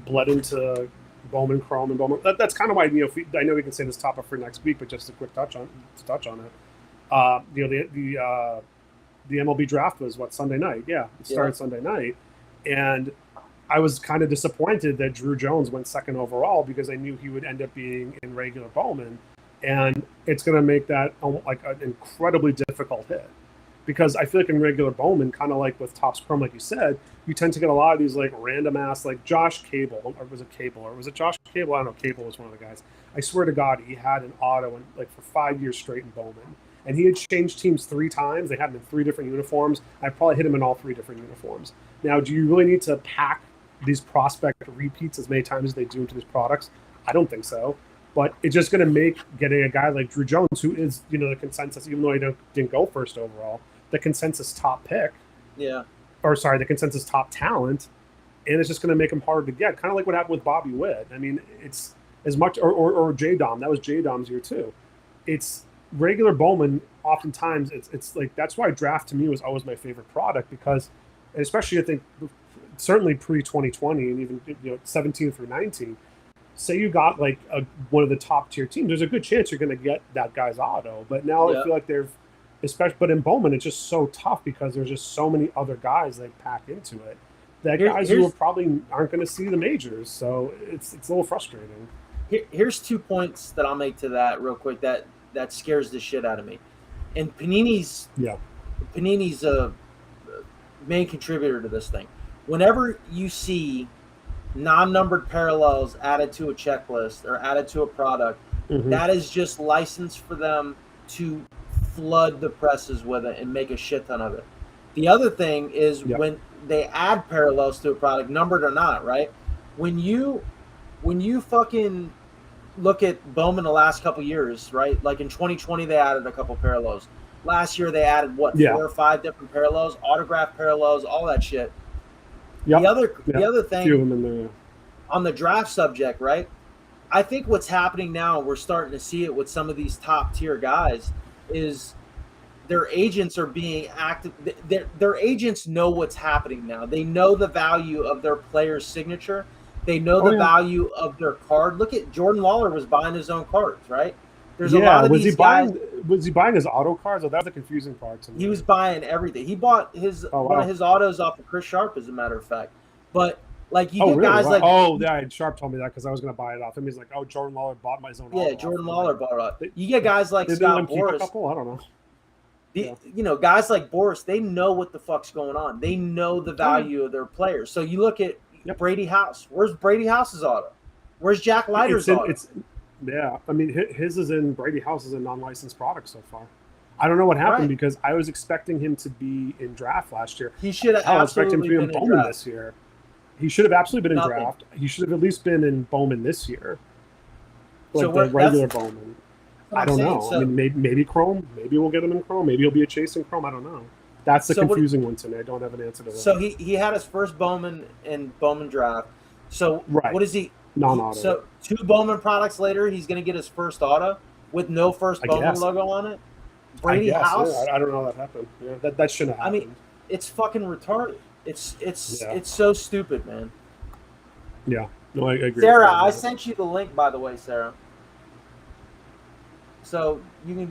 bled into Bowman Chrome and Bowman. That's kind of why, I know we can say this topic for next week, but just a quick touch on it. The MLB draft was Sunday night? Yeah, it started Sunday night, and I was kind of disappointed that Drew Jones went second overall because I knew he would end up being in regular Bowman, and it's going to make that like an incredibly difficult hit because I feel like in regular Bowman, kind of like with Topps Chrome, like you said, you tend to get a lot of these like random ass like Josh Cable, or was it Josh Cable? I don't know. Cable was one of the guys. I swear to God, he had an auto for 5 years straight in Bowman. And he had changed teams 3 times. They had him in 3 different uniforms. I probably hit him in all 3 different uniforms. Now, do you really need to pack these prospect repeats as many times as they do into these products? I don't think so. But it's just going to make getting a guy like Drew Jones, who is, the consensus, even though he didn't go first overall, the consensus top pick. Yeah. Or sorry, the consensus top talent. And it's just going to make him harder to get. Kind of like what happened with Bobby Witt. I mean, it's as much, or J-Dom. That was J-Dom's year too. It's regular Bowman, oftentimes it's like that's why draft to me was always my favorite product because, especially I think certainly pre 2020 and even 17 through 19. Say you got like one of the top tier teams, there's a good chance you're going to get that guy's auto. But now I feel like but in Bowman it's just so tough because there's just so many other guys that pack into it that guys who probably aren't going to see the majors. So it's a little frustrating. Here's 2 points that I'll make to that real quick that scares the shit out of me. And Panini's a main contributor to this thing. Whenever you see non-numbered parallels added to a checklist or added to a product, that is just license for them to flood the presses with it and make a shit ton of it. The other thing is when they add parallels to a product, numbered or not, right? When you fucking look at Bowman the last couple years, right? Like in 2020, they added a couple parallels. Last year, they added 4 or 5 different parallels, autograph parallels, all that shit. Yep. The other thing on the draft subject, right? I think what's happening now, we're starting to see it with some of these top tier guys, is their agents are being active. Their agents know what's happening now. They know the value of their player's signature. They know the value of their card. Look at Jordan Lawler was buying his own cards, right? There's a lot of these guys. Was he buying his auto cards? Or that was the confusing part to me. He was buying everything. He bought one of his autos off of Chris Sharp, as a matter of fact. But like you get guys like Sharp told me that because I was going to buy it off him. He's like, Jordan Lawler bought my own. Yeah, Jordan Lawler bought it off. You get guys like Scott Boras. I don't know. You know, guys like Boras, they know what the fuck's going on. They know the value of their players. So you look at Brady House. Where's Brady House's auto? Where's Jack Leiter's auto? I mean, his is in Brady House is a non-licensed product so far. I don't know what happened because I was expecting him to be in draft last year. He should have absolutely been in Bowman this year. He should have absolutely been in draft. He should have at least been in Bowman this year, like the regular Bowman. I don't know. So, I mean, maybe Chrome. Maybe we'll get him in Chrome. Maybe he'll be a chase in Chrome. I don't know. That's the confusing one to me. I don't have an answer to that. So he had his first Bowman in Bowman draft. So what is he? Non-auto. So 2 Bowman products later, he's going to get his first auto with no first Bowman logo on it. Brady House. Yeah. I don't know how that happened. Yeah, that shouldn't have happened. I mean, it's fucking retarded. It's so stupid, man. Yeah. No, I agree. Sarah, I sent you the link, by the way, Sarah. So you can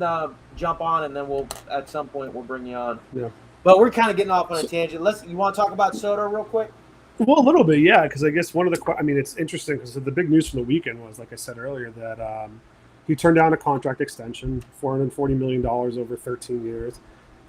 jump on, and then at some point we'll bring you on. Yeah. But we're kind of getting off on a tangent. You want to talk about Soto real quick? Well, a little bit, yeah, because I guess it's interesting because the big news from the weekend was, like I said earlier, that he turned down a contract extension, $440 million over 13 years.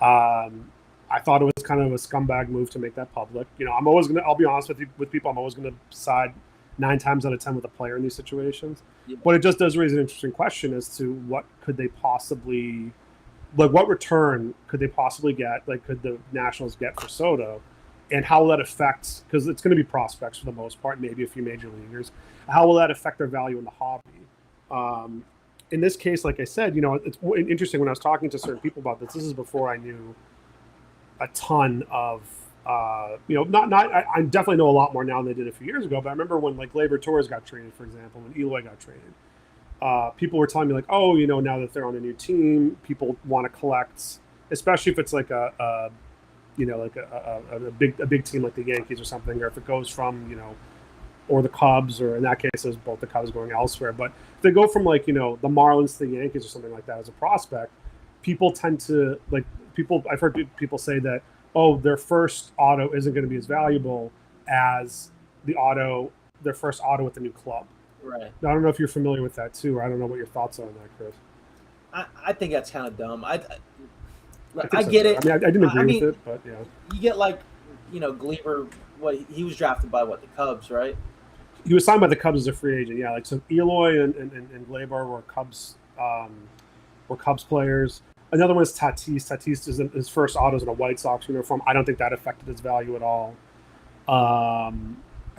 I thought it was kind of a scumbag move to make that public. You know, I'll be honest with people, I'm always going to side 9 times out of 10 with a player in these situations. Yeah. But it just does raise an interesting question as to what could they possibly, like what return could they possibly get, like could the Nationals get for Soto? And how will that affect, because it's going to be prospects for the most part, maybe a few major leaguers. How will that affect their value in the hobby? In this case, like I said, you know, it's interesting when I was talking to certain people about this. This is before I knew a ton of, I definitely know a lot more now than I did a few years ago. But I remember when like Gleyber Torres got traded, for example, when Eloy got traded, people were telling me like, oh, you know, now that they're on a new team, people want to collect, especially if it's like a big team like the Yankees or something, or if it goes from, you know, or the Cubs, or in that case, it was both the Cubs going elsewhere. But if they go from like, you know, the Marlins to the Yankees or something like that as a prospect, people tend to I've heard people say that, oh, their first auto isn't going to be as valuable as their first auto with the new club. Right. Now, I don't know if you're familiar with that too, or I don't know what your thoughts are on that, Chris. I think that's kind of dumb. I get it. I mean, I didn't agree with it, but yeah. You get like, you know, Gleyber. He was drafted by the Cubs, right? He was signed by the Cubs as a free agent. Yeah, like so Eloy and Gleyber were Cubs players. Another one is Tatis. Tatis is his first auto is in a White Sox uniform. I don't think that affected his value at all. I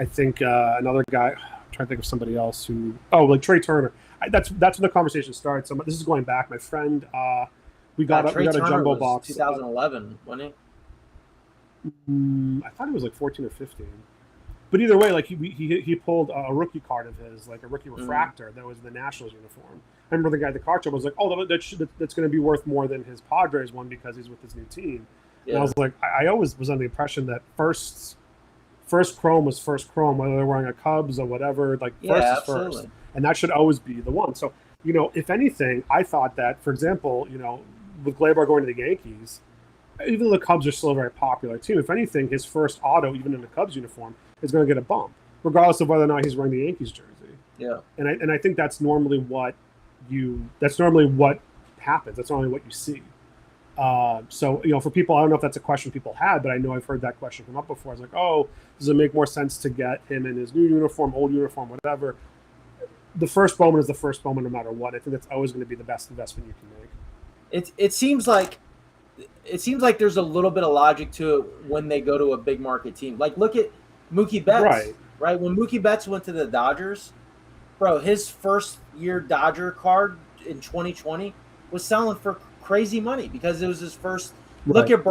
think another guy. I'm trying to think of somebody else like Trey Turner. That's when the conversation started. So this is going back. My friend. We got a jumbo box. 2011, wasn't it? I thought it was like 14 or 15. But either way, like he pulled a rookie card of his, like a rookie refractor that was in the Nationals uniform. I remember the guy at the card show was like, "Oh, that's going to be worth more than his Padres one because he's with his new team." Yeah. And I was like, I always was under the impression that first chrome was first chrome, whether they're wearing a Cubs or whatever. Like first is first, and that should always be the one. So you know, if anything, I thought that, for example, you know, with Gleyber going to the Yankees, even though the Cubs are still a very popular team, if anything, his first auto, even in the Cubs uniform, is going to get a bump, regardless of whether or not he's wearing the Yankees jersey. Yeah, and I think that's normally what happens. That's normally what you see. So, for people, I don't know if that's a question people had, but I know I've heard that question come up before. I was like, oh, does it make more sense to get him in his new uniform, old uniform, whatever? The first Bowman is the first Bowman no matter what. I think that's always going to be the best investment you can make. It seems like there's a little bit of logic to it when they go to a big market team. Like, look at Mookie Betts, right? When Mookie Betts went to the Dodgers, bro, his first year Dodger card in 2020 was selling for crazy money because it was his first. Right. Look at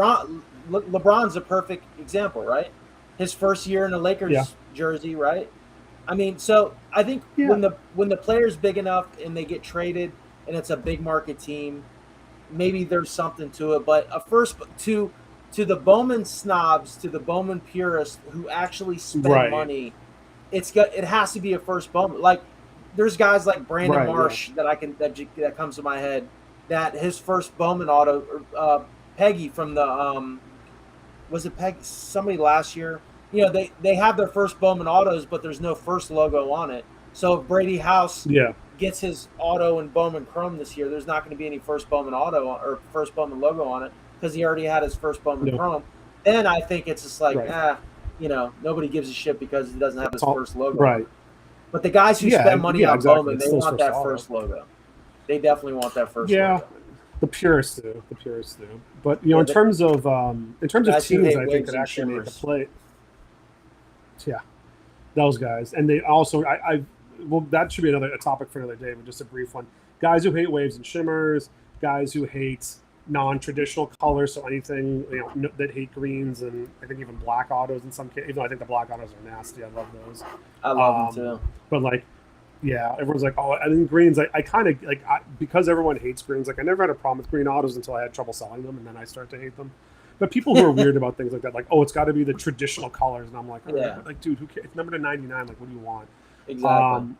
LeBron's a perfect example, right? His first year in the Lakers jersey, right? I mean, so I think when the player's big enough and they get traded and it's a big market team, maybe there's something to it. But to the Bowman snobs, to the Bowman purists who actually spend money, it has to be a first Bowman. Like, there's guys like Brandon Marsh that comes to my head, that his first Bowman auto, Peggy from the was it Peggy? Somebody last year. They have their first Bowman autos, but there's no first logo on it. So if Brady House gets his auto in Bowman Chrome this year, there's not going to be any first Bowman auto or first Bowman logo on it because he already had his first Bowman Chrome. Then I think it's just like, nobody gives a shit because he doesn't have his first logo. Right. But the guys who spend money on Bowman, they want that first logo. They definitely want that first logo. The purists do. But in terms of teams, I think that actually made the play. Yeah, those guys, and they also that should be a topic for another day, but just a brief one. Guys who hate waves and shimmers, guys who hate non-traditional colors, so anything that hate greens and I think even black autos in some cases. Even though I think the black autos are nasty, I love those. I love them too. But everyone's like, oh, I mean greens. I kind of because everyone hates greens. Like, I never had a problem with green autos until I had trouble selling them, and then I started to hate them. But people who are weird about things like that, like, oh, it's got to be the traditional colors, and I'm like, like, dude, who cares? It's number to 99. Like, what do you want? Exactly.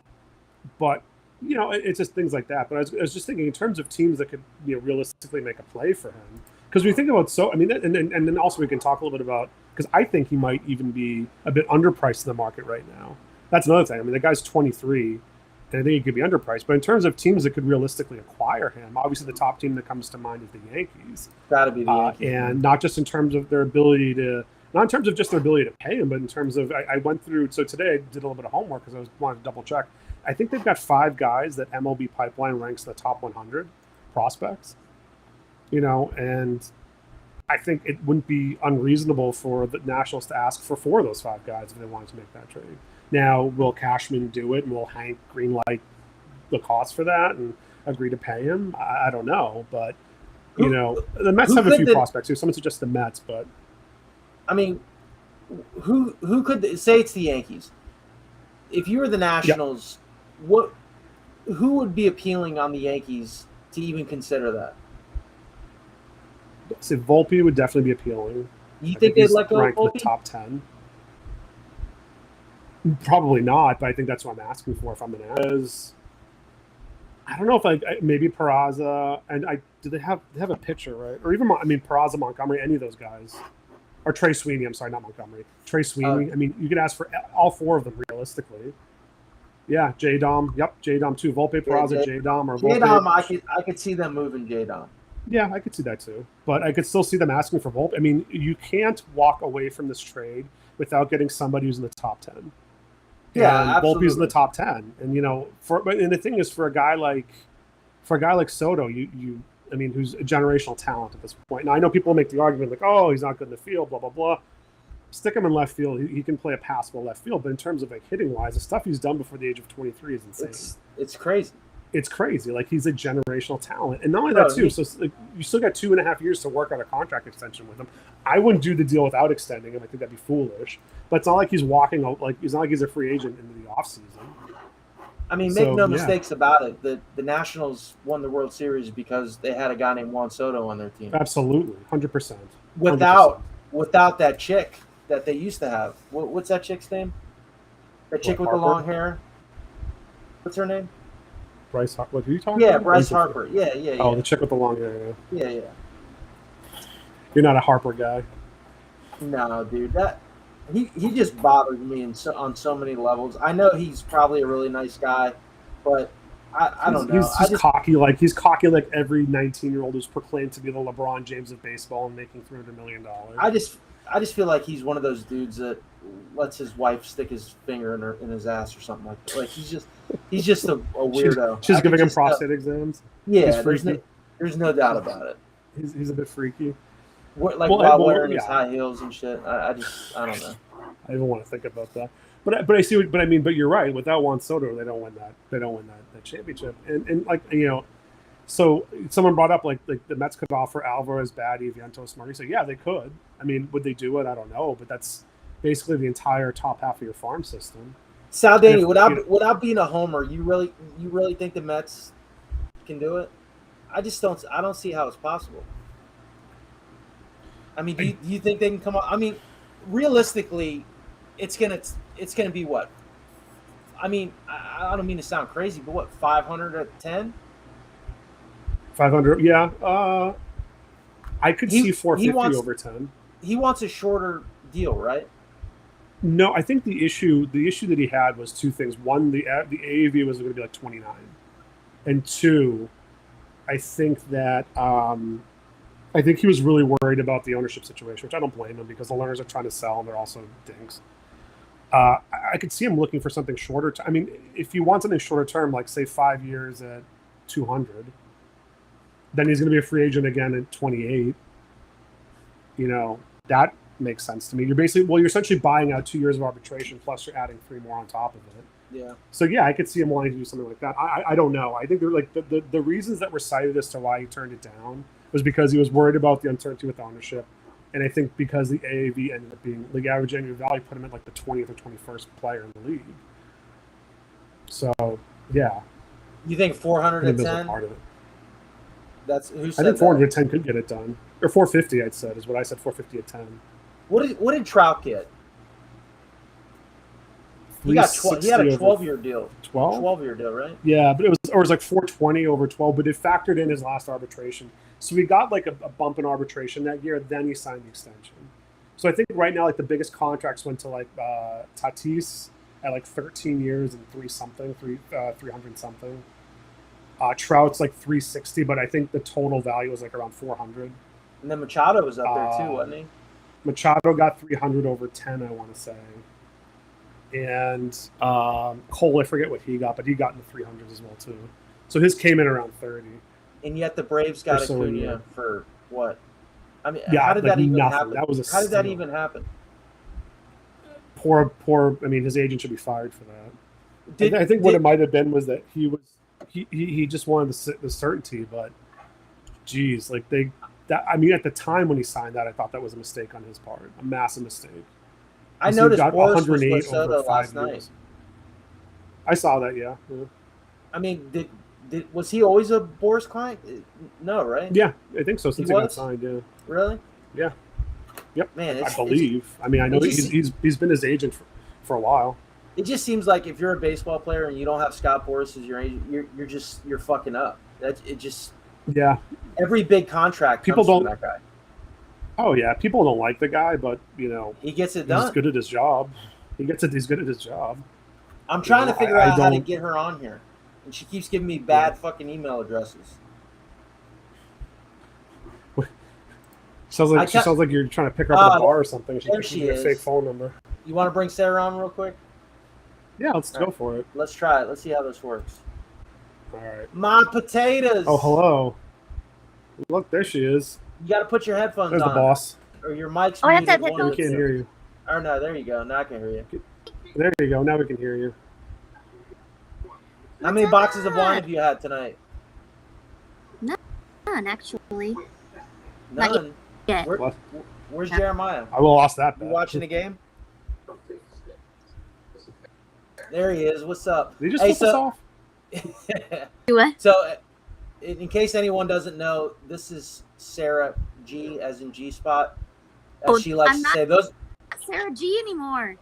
But it's just things like that. But I was just thinking in terms of teams that could realistically make a play for him, because we think about and then also we can talk a little bit about, because I think he might even be a bit underpriced in the market right now. That's another thing. I mean, the guy's 23. And I think he could be underpriced. But in terms of teams that could realistically acquire him, obviously the top team that comes to mind is the Yankees. Got to be the Yankees. And not just in terms of their ability to – not in terms of just their ability to pay him, but in terms of – I went through – so today I did a little bit of homework because I wanted to double check. I think they've got 5 guys that MLB Pipeline ranks the top 100 prospects. And I think it wouldn't be unreasonable for the Nationals to ask for 4 of those 5 guys if they wanted to make that trade. Now, will Cashman do it, and will Hank greenlight the cost for that and agree to pay him? I don't know, but the Mets have a few prospects too. Someone suggests the Mets, but I mean, who could say it's the Yankees? If you were the Nationals, who would be appealing on the Yankees to even consider that? So Volpe would definitely be appealing. You think they'd let go of Volpe? The top 10. Probably not, but I think that's what I'm asking for if I'm an As. I don't know if maybe Peraza and do they have a pitcher, right? Or even Peraza, Montgomery, any of those guys, or Trey Sweeney. I'm sorry, not Montgomery. Trey Sweeney. You could ask for all 4 of them realistically. Yeah, J-Dom. Yep, J-Dom too. Volpe, Peraza, J-Dom, or J-Dom. I could see them moving J-Dom. Yeah, I could see that too, but I could still see them asking for Volpe. I mean, you can't walk away from this trade without getting somebody who's in the top 10. Yeah, absolutely. Volpe's in the top 10, and and the thing is, for a guy like Soto, who's a generational talent at this point. Now I know people make the argument like, oh, he's not good in the field, blah blah blah. Stick him in left field; he can play a passable left field. But in terms of hitting wise, the stuff he's done before the age of 23 is insane. It's crazy. It's crazy. Like, he's a generational talent, and not only that too. So you still got 2.5 years to work on a contract extension with him. I wouldn't do the deal without extending him. I think that'd be foolish. But it's not like he's walking out. Like, it's not like he's a free agent into the offseason. I mean, make no mistakes about it. The Nationals won the World Series because they had a guy named Juan Soto on their team. Absolutely, 100%. Without that chick that they used to have. What's that chick's name? That chick with the long hair. What's her name? Bryce Harper. What are you talking about? Yeah, Bryce Harper. Yeah. Oh, the chick with the long hair. Yeah. You're not a Harper guy. No, dude. He just bothers me on so many levels. I know he's probably a really nice guy, but I don't know. He's cocky like every 19-year-old who's proclaimed to be the LeBron James of baseball and making $300 million. I just feel like he's one of those dudes that lets his wife stick his finger in his ass or something like that. Like he's just a weirdo. She's giving him prostate exams. Yeah, there's no doubt about it. He's a bit freaky. While wearing his high heels and shit. I don't know. I don't want to think about that. But I see but I mean, but you're right. Without Juan Soto, they don't win that championship. And like, you know, so someone brought up like the Mets could offer Alvarez, Baty, Vientos, Marty. So yeah, they could. I mean, would they do it? I don't know. But that's basically the entire top half of your farm system. Sal Danny, without being a homer, you really think the Mets can do it? I don't see how it's possible. I mean, do you think they can come up? I mean, realistically, it's gonna be what? I mean, I don't mean to sound crazy, but what, 500 at 10? 500, yeah. I could see 450 over 10. He wants a shorter deal, right? No, I think the issue that he had was two things. One, the AAV was going to be like 29, and two, I think that I think he was really worried about the ownership situation, which I don't blame him because the Lerners are trying to sell and they're also dinks. I could see him looking for something shorter. I mean, if you want something shorter term, like say 5 years at 200, then he's going to be a free agent again at 28. You know, that makes sense to me. You're essentially buying out 2 years of arbitration, plus you're adding 3 more on top of it. Yeah. So yeah, I could see him wanting to do something like that. I don't know. I think they're like the reasons that were cited as to why he turned it down was because he was worried about the uncertainty with ownership. And I think because the AAV ended up being league average annual value put him at like the 20th or 21st player in the league. So yeah. You think 400 at 10? Part of it. That's who said I think 400 at 10 could get it done. Or 450, I'd said, is what I said, 450 at 10. What did Trout get? He had a 12-year deal. 12? 12-year deal, right? Yeah, but it was like 420 over 12, but it factored in his last arbitration. So we got like a bump in arbitration that year, then he signed the extension. So I think right now like the biggest contracts went to like Tatis at like 13 years and 300 something. Trout's like 360, but I think the total value was like around 400. And then Machado was up there too, wasn't he? Machado got 300 over 10, I want to say. And Cole, I forget what he got, but he got in the 300s as well too. So his came in around 30. And yet the Braves got Acuna for what? I mean, yeah, how did like that even nothing. happen? How did that even happen? Poor. I mean, his agent should be fired for that. I think what it might have been was that he just wanted the certainty, but geez, like I mean, at the time when he signed that, I thought that was a mistake on his part, a massive mistake. I noticed Boris was with Soto last night. I saw that, yeah. I mean, was he always a Boris client? No, right? Yeah, I think so. Since he got signed, yeah. Really? Yeah. Yep. Man, I believe. I mean, I know he's been his agent for a while. It just seems like if you're a baseball player and you don't have Scott Boras as your agent, you're fucking up. Yeah. Every big contract comes from that guy. Oh yeah, people don't like the guy, but you know he gets it done. He's good at his job. He's good at his job. I'm trying to figure out how to get her on here, and she keeps giving me bad fucking email addresses. Sounds like you're trying to pick her up at a bar or something. She is. A fake phone number. You want to bring Sarah on real quick? Yeah, let's go for it. Let's try it. Let's see how this works. All right. My potatoes. Oh, hello. Look, there she is. You got to put your headphones on. There's the boss. Or your mic's muted. I have headphones. We can't hear you. Oh, no, there you go. Now I can hear you. There you go. Now we can hear you. How many boxes of wine have you had tonight? None, actually. None? Yeah. Where's Jeremiah? I will lost that. You watching the game? There he is. What's up? Did he just flip us off? What? So, in case anyone doesn't know, this is Sarah G, as in G Spot. As she likes to say, those. Sarah G anymore.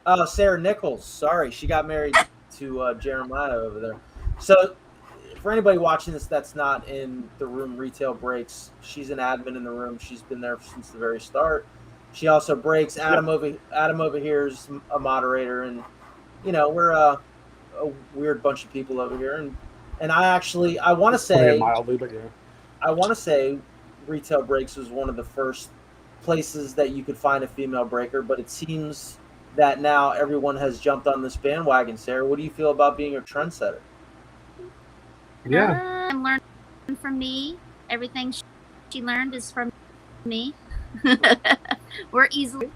Oh, Sarah Nichols. Sorry, she got married to Jeremiah over there. So, for anybody watching this that's not in the room, Retail Breaks, she's an admin in the room. She's been there since the very start. She also breaks. Adam over here is a moderator, and you know we're a weird bunch of people over here, and And I want to say, mildly, but yeah. I want to say Retail Breaks was one of the first places that you could find a female breaker, but it seems that now everyone has jumped on this bandwagon. Sarah, what do you feel about being a trendsetter? Yeah. I'm learning from me. Everything she learned is from me. We're easily.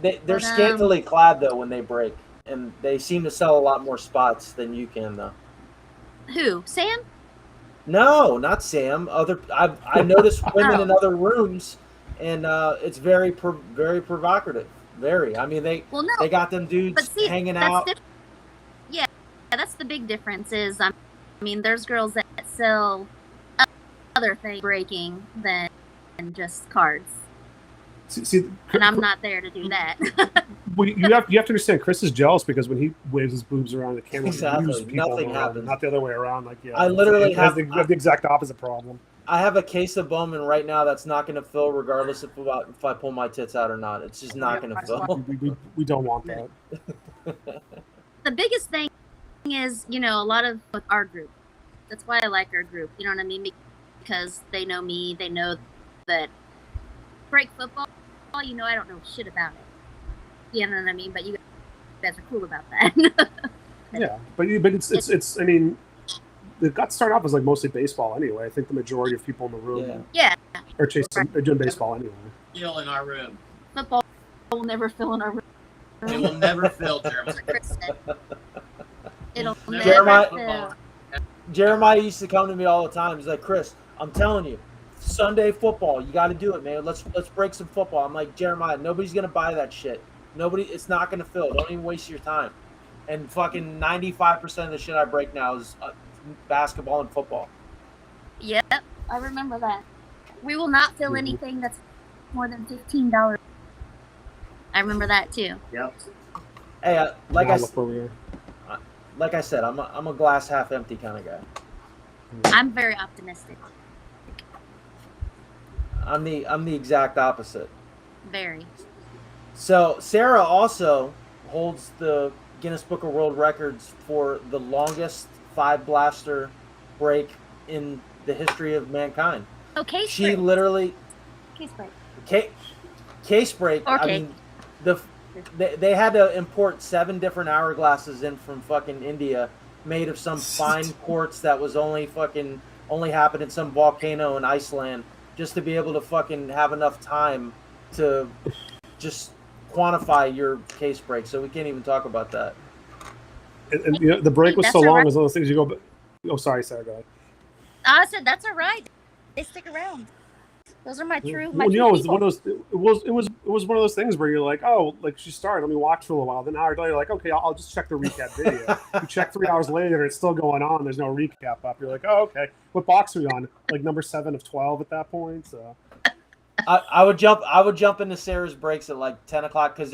They're scantily clad though when they break, and they seem to sell a lot more spots than you can though. Who? Sam? No, not Sam. I noticed women in other rooms, and it's very provocative. Very. I mean, they got them dudes hanging out. Yeah, that's the big difference. Is I mean, there's girls that sell other things breaking than just cards. See, and I'm not there to do that. Well, you have to understand. Chris is jealous because when he waves his boobs around the camera, exactly. Nothing happens. Not the other way around. Like, yeah, I literally have the exact opposite problem. I have a case of Bowman right now that's not going to fill, regardless if I pull my tits out or not. It's just not going to fill. We don't want that. The biggest thing is, a lot of with our group. That's why I like our group. You know what I mean? Because they know me. They know that break football. I don't know shit about it. You know what I mean? But you guys are cool about that. Yeah, but it's. I mean, it got started off as like mostly baseball anyway. I think the majority of people in the room, are doing baseball anyway. Fill in our room. Football will never fill in our room. It will never fill, Jeremiah. It'll never fill. Jeremiah used to come to me all the time. He's like, Chris, I'm telling you, Sunday football, you got to do it, man. Let's break some football. I'm like, Jeremiah, nobody's gonna buy that shit. It's not gonna fill. Don't even waste your time. And fucking 95% of the shit I break now is basketball and football. Yep, I remember that. We will not fill anything that's more than $15. I remember that too. Yep. Hey, like I said, I'm a glass half empty kind of guy. I'm very optimistic. I'm the exact opposite. Very. So Sarah also holds the Guinness Book of World Records for the longest 5-blaster break in the history of mankind. Oh, case she break. Literally case break. Case break. Okay. I mean, they had to import 7 different hourglasses in from fucking India, made of some fine quartz that was only happened in some volcano in Iceland, just to be able to fucking have enough time to just quantify your case break. So we can't even talk about that. And the break was so long. As those things you go. Oh, sorry, Sarah. Go ahead. I said that's all right. They stick around. Those are my true. Well, it was one of those. It was one of those things where you're like, oh, like she started. Let me watch for a little while. Then an hour later, you're like, okay, I'll just check the recap video. You check 3 hours later, it's still going on. There's no recap up. You're like, oh, okay. What box are we on? Like number 7 of 12 at that point. So. I would jump into Sarah's breaks at like 10 o'clock because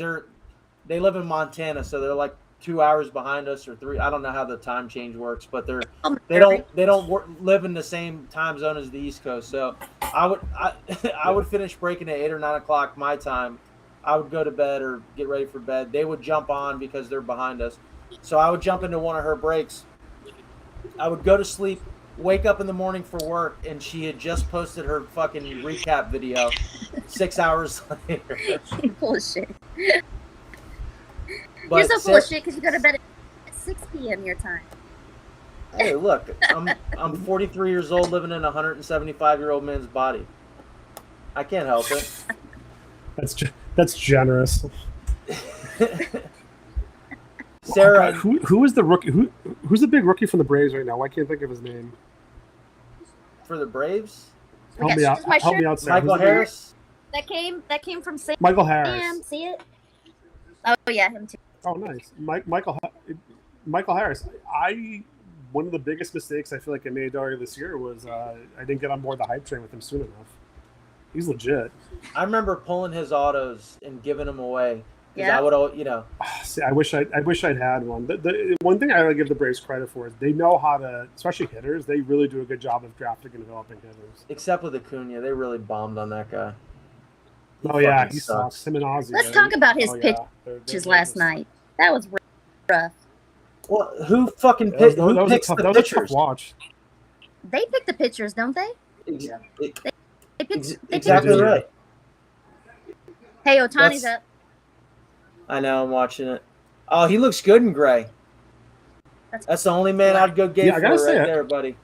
they live in Montana, so they're like 2 hours behind us or 3. I don't know how the time change works, but they don't live in the same time zone as the East Coast. So I would finish breaking at 8 or 9 o'clock my time. I would go to bed or get ready for bed. They would jump on because they're behind us. So I would jump into one of her breaks. I would go to sleep, wake up in the morning for work, and she had just posted her fucking recap video 6 hours later. Bullshit. But you're so full of shit because you go to bed at 6 p.m. your time. Hey, look, I'm 43 years old living in a 175-year-old man's body. I can't help it. That's generous. Sarah, who is the rookie? Who's the big rookie from the Braves right now? Why can't I think of his name? For the Braves? Help me out. Help me out, Sarah. Michael Harris. That came from Sam. Michael Harris. See it? Oh yeah, him too. Oh nice, Michael Harris. One of the biggest mistakes I feel like I made earlier this year was I didn't get on board the hype train with him soon enough. He's legit. I remember pulling his autos and giving them away. Yeah. I would, See, I wish I'd had one. The one thing I give the Braves credit for is they know how to, especially hitters. They really do a good job of drafting and developing hitters. Except with Acuna, they really bombed on that guy. He sucks. Him and Ozzy. Let's talk about his pitches last night. That was rough. Well, who fucking That was, picked? Who that was picks a the tough pitchers? watch. They pick the pitchers, don't they? Yeah. They pick Exactly the- right. Hey, Otani's That's- up. I know. I'm watching it. Oh, he looks good in gray. That's the only man I'd go gay Yeah, I for gotta right say it. there, buddy.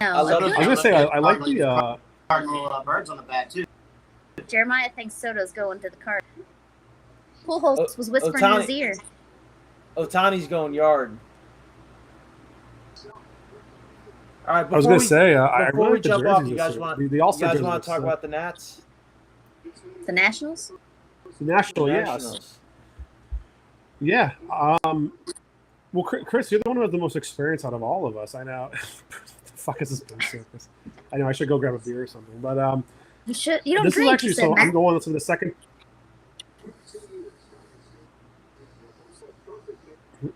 No, I love like, it. I was gonna say I like the. Cardinal birds on the bat too. Jeremiah thinks Soto's going to the card. Pujols was whispering in his ear. Otani's going yard. All right. I was gonna say I before really we like the jump off, jerseys you this guys year. want The you All-Star guys jerseys want are to talk sick. about the Nats? The Nationals? The National, yes. Nationals. Yeah. Well, Chris, you're the one who has the most experience out of all of us. I know. What the fuck is this booze circus? I know I should go grab a beer or something. But You should. You don't this drink. is actually You said, so. I'm Matt. going to the second.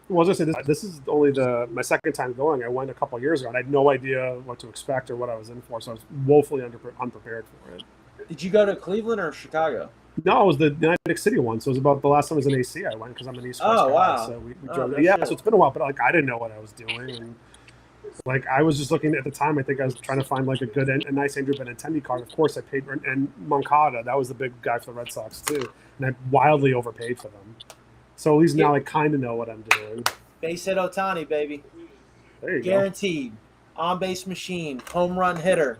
Well, I was gonna say this is only my second time going. I went a couple of years ago, and I had no idea what to expect or what I was in for, so I was woefully unprepared for it. Did you go to Cleveland or Chicago? No, it was the Atlantic City one. So it was about the last time I was in AC. I went because I'm an East Coast Oh, guy. wow. So we Oh, drove. no Yeah, shit. so it's been a while, but like I didn't know what I was doing, and like I was just looking at the time. I think I was trying to find like a nice Andrew Benintendi card. Of course, I paid, and Moncada. That was the big guy for the Red Sox too, and I wildly overpaid for them. So at least now I kind of know what I'm doing. Base hit Otani, baby. There you Guaranteed. On base machine. Home run hitter.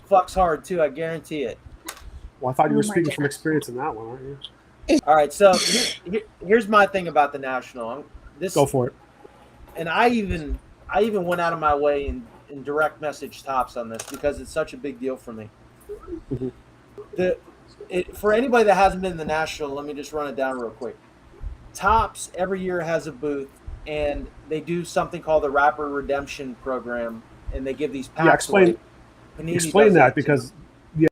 Fucks hard too. I guarantee it. go. Well, I thought you Oh were my speaking God. from experience in that one, aren't you? All right. So here's my thing about the National. This Go for it. and I even went out of my way and direct message Tops on this because it's such a big deal for me. Mhm. For anybody that hasn't been in the National, let me just run it down real quick. Tops every year has a booth, and they do something called the Rapper Redemption Program, and they give these packs. Yeah, explain away. Panini explain does that too. because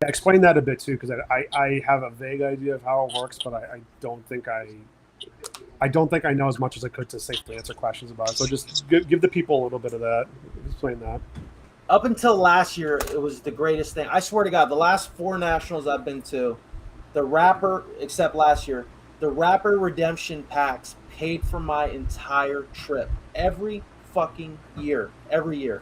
explain that a bit too because I have a vague idea of how it works, but I don't think I know as much as I could to safely answer questions about it. So just give the people a little bit of that. Explain that. Up until last year, it was the greatest thing. I swear to God, the last 4 Nationals I've been to, the Rapper, except last year, the Rapper Redemption packs paid for my entire trip every fucking year, every year,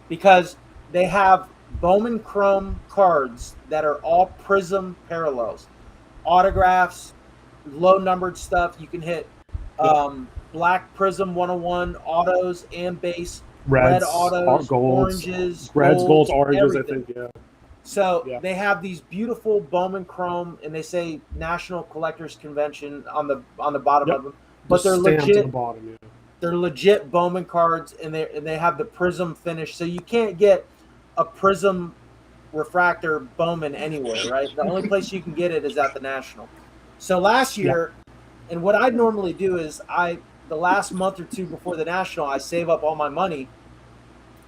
because they have Bowman Chrome cards that are all Prism parallels, autographs, low numbered stuff. You can hit Black Prism 101 autos and base. Red Reds, autos, golds, oranges, reds, golds, oranges. everything. I think yeah. So Yeah. they have these beautiful Bowman Chrome, and they say National Collectors Convention on the bottom Yep. of them, but they're Stamped at legit. the bottom. Yeah. They're legit Bowman cards, and they have the Prism finish. So you can't get a Prism refractor Bowman anywhere, right? The only place you can get it is at the National. So last year, and what I normally do is the last month or two before the National, I save up all my money,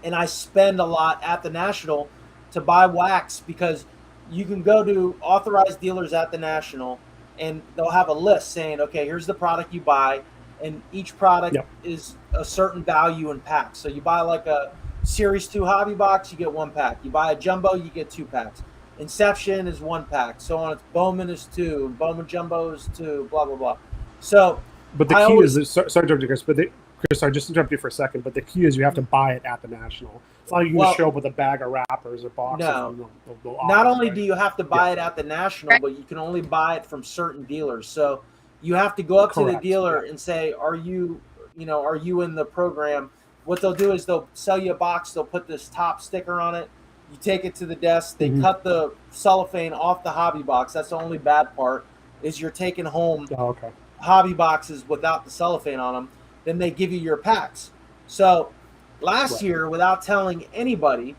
and I spend a lot at the National to buy wax because you can go to authorized dealers at the National, and they'll have a list saying, okay, here's the product you buy, and each product is a certain value in packs. So you buy like a Series 2 hobby box, you get 1 pack. You buy a jumbo, you get 2 packs. Inception is 1 pack. So on, it's Bowman is 2, Bowman jumbo is 2, blah blah blah. So, but the key is sorry to interrupt you, Chris. But Chris, I just interrupt you for a second. But the key is you have to buy it at the National. It's not like you can just show up with a bag of wrappers or boxes. No. They'll not only right? do you have to buy it at the National, but you can only buy it from certain dealers. So you have to go up to the dealer and say, are you in the program? What they'll do is they'll sell you a box. They'll put this top sticker on it. You take it to the desk. They cut the cellophane off the hobby box. That's the only bad part is you're taking home hobby boxes without the cellophane on them. Then they give you your packs. So last year, without telling anybody,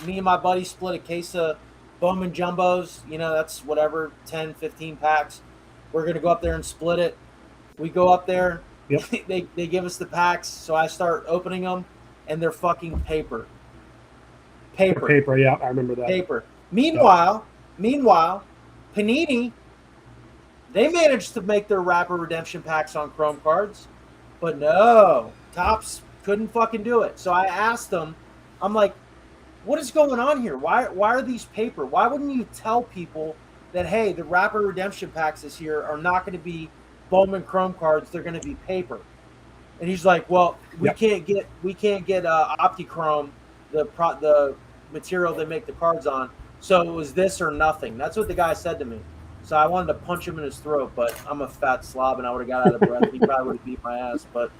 me and my buddy split a case of Bowman Jumbos. That's whatever, 10, 15 packs. We're going to go up there and split it. We go up there. Yep. They give us the packs. So I start opening them, and they're fucking paper. Paper, yeah, I remember that. Paper. Meanwhile, Panini, they managed to make their Rapper Redemption packs on Chrome cards, but no, Topps couldn't fucking do it. So I asked them, I'm like, what is going on here? Why are these paper? Why wouldn't you tell people that, hey, the Rapper Redemption packs this year are not going to be Bowman Chrome cards, they're going to be paper. And he's like, well, we can't get Optichrome, the material they make the cards on. So it was this or nothing. That's what the guy said to me. So I wanted to punch him in his throat, but I'm a fat slob and I would have got out of breath. He probably would have beat my ass. But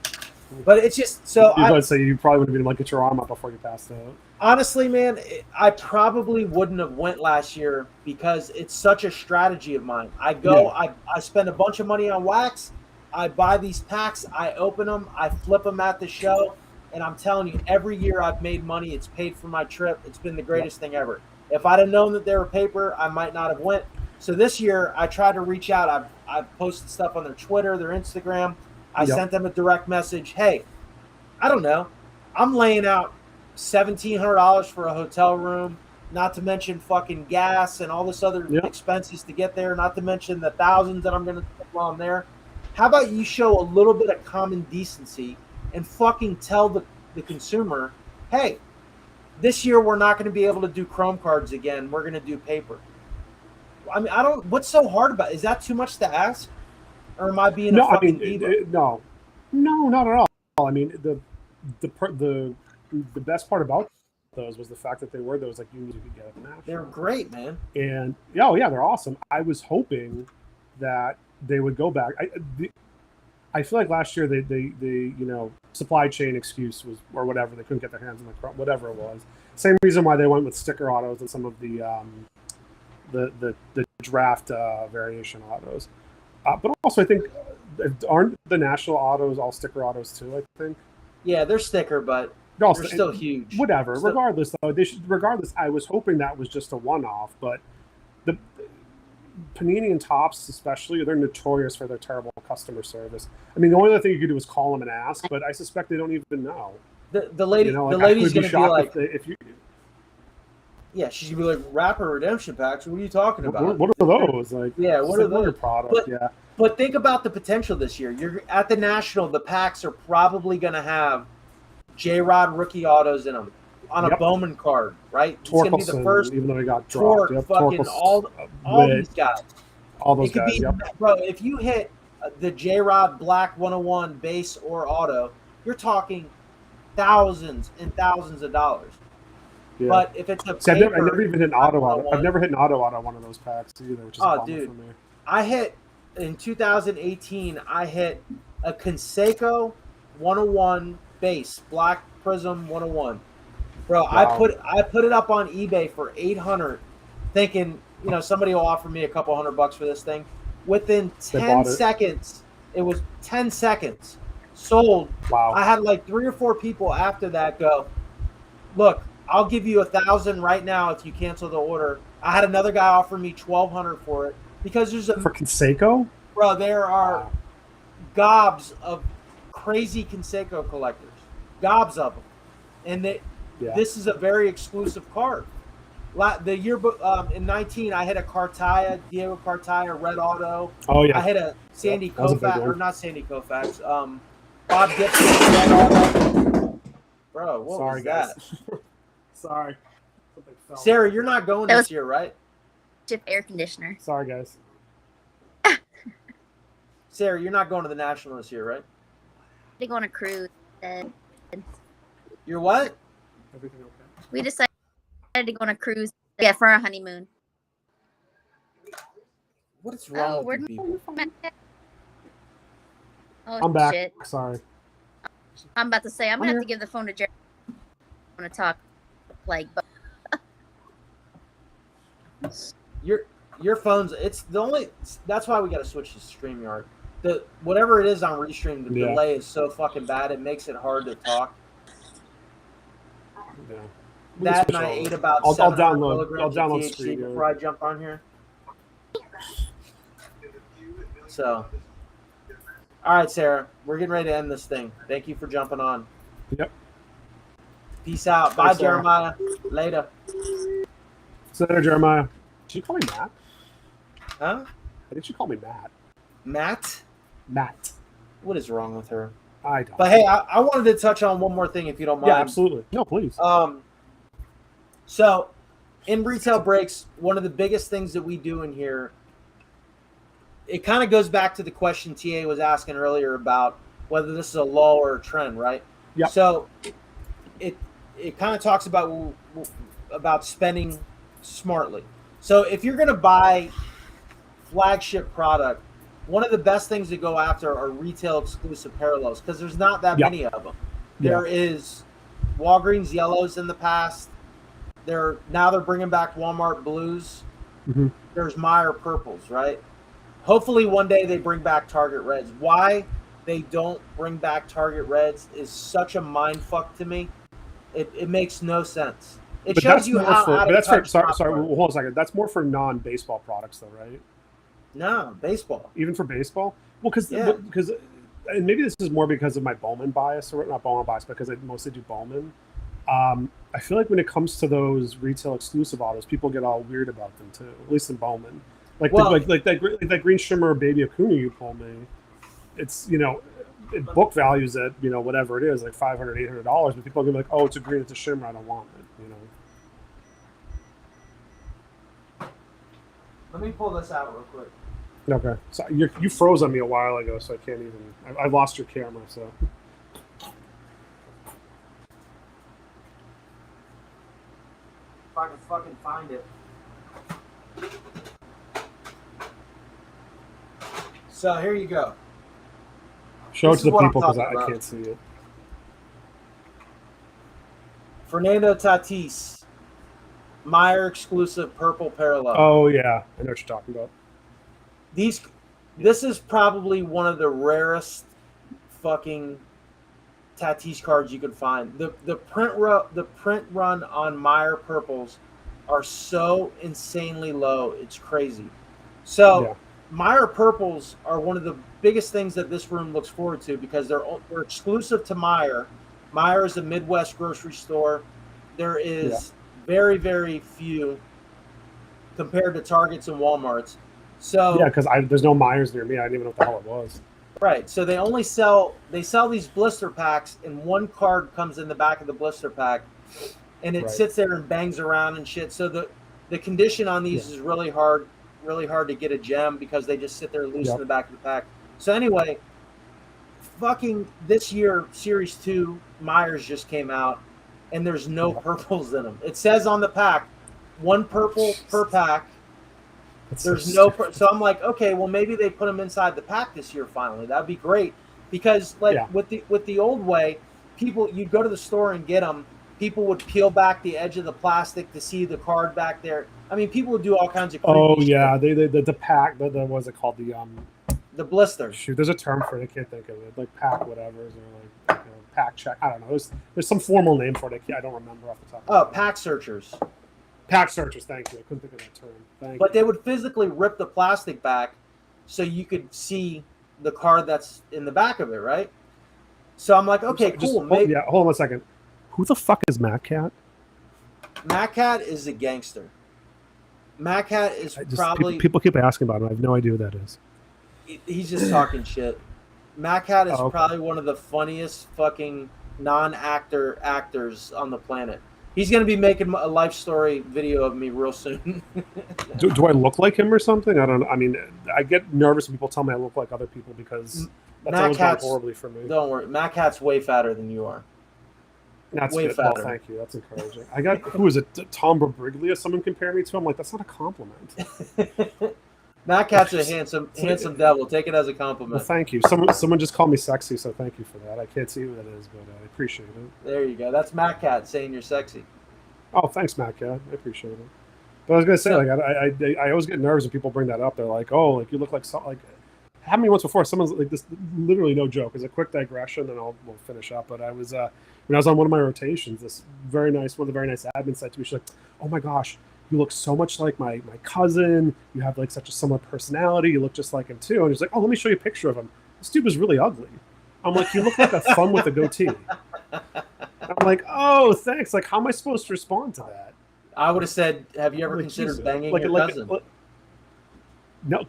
it's just so. I'd say you probably would have been like, get your arm up before you passed out. Honestly, man, I probably wouldn't have went last year because it's such a strategy of mine. I go, I spend a bunch of money on wax. I buy these packs, I open them, I flip them at the show, and I'm telling you, every year I've made money. It's paid for my trip. It's been the greatest thing ever. If I'd have known that they were paper, I might not have went. So this year, I tried to reach out. I've posted stuff on their Twitter, their Instagram. I sent them a direct message. Hey, I don't know. I'm laying out $1,700 for a hotel room, not to mention fucking gas and all this other expenses to get there, not to mention the thousands that I'm going to take while I'm there. How about you show a little bit of common decency and fucking tell the consumer, hey, this year we're not going to be able to do Chrome cards again. We're going to do paper. I mean, what's so hard about it? Is that too much to ask? Or am I being a fucking diva? No, not at all. I mean, the best part about those was the fact that they were those like you could get at the National. They're great, man. And they're awesome. I was hoping that they would go back. I feel like last year they supply chain excuse was or whatever, they couldn't get their hands on the whatever it was. Same reason why they went with sticker autos and some of the draft variation autos. But also I think aren't the national autos all sticker autos too? I think. Yeah, they're sticker, but they're still huge. Whatever. Regardless, though, regardless, I was hoping that was just a one-off, but the Panini and Topps, especially, they're notorious for their terrible customer service. I mean, the only other thing you could do is call them and ask, but I suspect they don't even know. The lady's going to be like, yeah, she's going to be like, Rapper Redemption Packs, what are you talking about? What are those? Like, what are those? Product, But think about the potential this year. You're at the National, the packs are probably going to have J-Rod rookie autos in them on a Bowman card, right? It's going to be the first. Even though he got dropped. Fucking all these guys. All those guys, Bro, if you hit the J-Rod Black 101 base or auto, you're talking thousands and thousands of dollars. Yeah. But if it's a paper, I've never even hit an auto. I've never hit an auto out of one of those packs either, which is a bummer for me. I hit in 2018. I hit a Conseco 101 base Black Prism 101. Bro, wow. I put it up on eBay for $800, thinking somebody will offer me a couple $100 for this thing. Within 10 seconds, it was 10 seconds sold. Wow! I had like 3 or 4 people after that go, look, I'll give you $1,000 right now if you cancel the order. I had another guy offer me $1,200 for it because there's for Conseco. Bro, there are gobs of crazy Conseco collectors, gobs of them, and this is a very exclusive card. The yearbook in 19, I hit a Cartaya, Diego Cartaya red auto. Oh yeah, I hit a Sandy Koufax, or not Sandy Koufax, Bob Gibson red auto. Bro, what was that? Sorry. Sarah, you're not going this year, right? Chip air conditioner. Sorry, guys. Sarah, you're not going to the National this year, right? They're going to cruise. You're what? Everything okay? We decided to go on a cruise. Yeah, for our honeymoon. What is wrong with people? I'm back. Shit. Sorry. I'm about to say I'm gonna have to give the phone to Jerry. I'm gonna talk but your phone's that's why we gotta switch to StreamYard. Whatever it is on Restream, the delay is so fucking bad it makes it hard to talk. Yeah. That and I ate about I'll 700 download milligrams of THC before I jump on here. So, all right, Sarah, we're getting ready to end this thing. Thank you for jumping on. Yep. Peace out. Bye, Jeremiah. Later. See you later, Jeremiah. Did you call me Matt? Huh? I think you call me Matt. Matt? Matt. What is wrong with her? I don't. But hey, I wanted to touch on one more thing, if you don't mind. Yeah, absolutely. No, please. So, in Retail Breaks, one of the biggest things that we do in here it kind of goes back to the question TA was asking earlier about whether this is a lull or a trend, right? Yeah. So it kind of talks about spending smartly. So if you're going to buy flagship product, one of the best things to go after are retail exclusive parallels because there's not that many of them. There is Walgreens yellows in the past. Now they're bringing back Walmart blues. Mm-hmm. There's Meyer purples, right? Hopefully one day they bring back Target reds. Why they don't bring back Target reds is such a mind fuck to me. It makes no sense. It shows you how. But that's for sorry. Hold on a second. That's more for non-baseball products, though, right? No, baseball. Even for baseball? Well, because and maybe this is more because of my Bowman bias, or not Bowman bias, because I mostly do Bowman. I feel like when it comes to those retail exclusive autos, people get all weird about them too. At least in Bowman, like that green shimmer baby Acuna you pulled me. It's book values at whatever it is, like $500, $800, but people are gonna be like, oh, it's a green, it's a shimmer, I don't want it. Let me pull this out real quick. Okay, so you froze on me a while ago, so I can't even. I lost your camera, so. If I can fucking find it. So here you go. Show it to the people because I can't see it. Fernando Tatis, Meyer exclusive purple parallel. Oh yeah, I know what you're talking about. This is probably one of the rarest fucking Tatis cards you could find. The print run on Meyer purples are so insanely low, it's crazy. So Meyer purples are one of the biggest things that this room looks forward to because they're exclusive to Meyer. Meyer is a Midwest grocery store. There is very, very few compared to Targets and Walmarts. So because there's no Myers near me. I didn't even know what the hell it was. Right. So they sell these blister packs, and one card comes in the back of the blister pack, and it sits there and bangs around and shit. So the condition on these is really hard to get a gem because they just sit there loose in the back of the pack. So anyway, fucking this year, Series 2 Myers just came out, and there's no purples in them. It says on the pack, 1 purple per pack. There's so I'm like, okay, well maybe they put them inside the pack this year finally. That'd be great because with the old way, you'd go to the store and get them. People would peel back the edge of the plastic to see the card back there. I mean, people would do all kinds of creepy shit. The pack, what's it called? The blister. Shoot, there's a term for it. I can't think of it. Like pack whatever, or like pack check. I don't know. There's some formal name for it. I don't remember off the top. Oh, pack searchers. Pack searchers, thank you. I couldn't think of that term. But they would physically rip the plastic back so you could see the card that's in the back of it, right? So I'm like, okay, cool. Hold on a second. Who the fuck is Matt Cat? Matt Cat is a gangster. Matt Cat is probably... People keep asking about him. I have no idea who that is. He's just talking shit. Matt Cat is probably one of the funniest fucking non-actors on the planet. He's going to be making a life story video of me real soon. do I look like him or something? I don't know. I mean, I get nervous when people tell me I look like other people because that's always gone horribly for me. Don't worry. Matt Cat's way fatter than you are. That's way fatter. Well, thank you. That's encouraging. I got, who is it? Tom Briglia? Someone compared me to him. Like, that's not a compliment. Matt Cat's a handsome devil. Take it as a compliment. Well, thank you. Someone just called me sexy, so thank you for that. I can't see who that is, but I appreciate it. There you go. That's Matt Cat saying you're sexy. Oh, thanks, Matt Cat. I appreciate it. But I was gonna say, I always get nervous when people bring that up. They're like, "Oh, like you look like so." Like, happened to me once before. Someone's like, "This literally no joke." It's a quick digression, and we'll finish up. But I was when I was on one of my rotations, one of the very nice admins said to me, she's like, "Oh my gosh, you look so much like my cousin. You have like such a similar personality. You look just like him too." And he's like, "Oh, let me show you a picture of him. This dude was really ugly." I'm like, "You look like a thumb with a goatee." I'm like, "Oh, thanks. Like, how am I supposed to respond to that?" I would have said, "Have you ever considered banging your cousin?" No,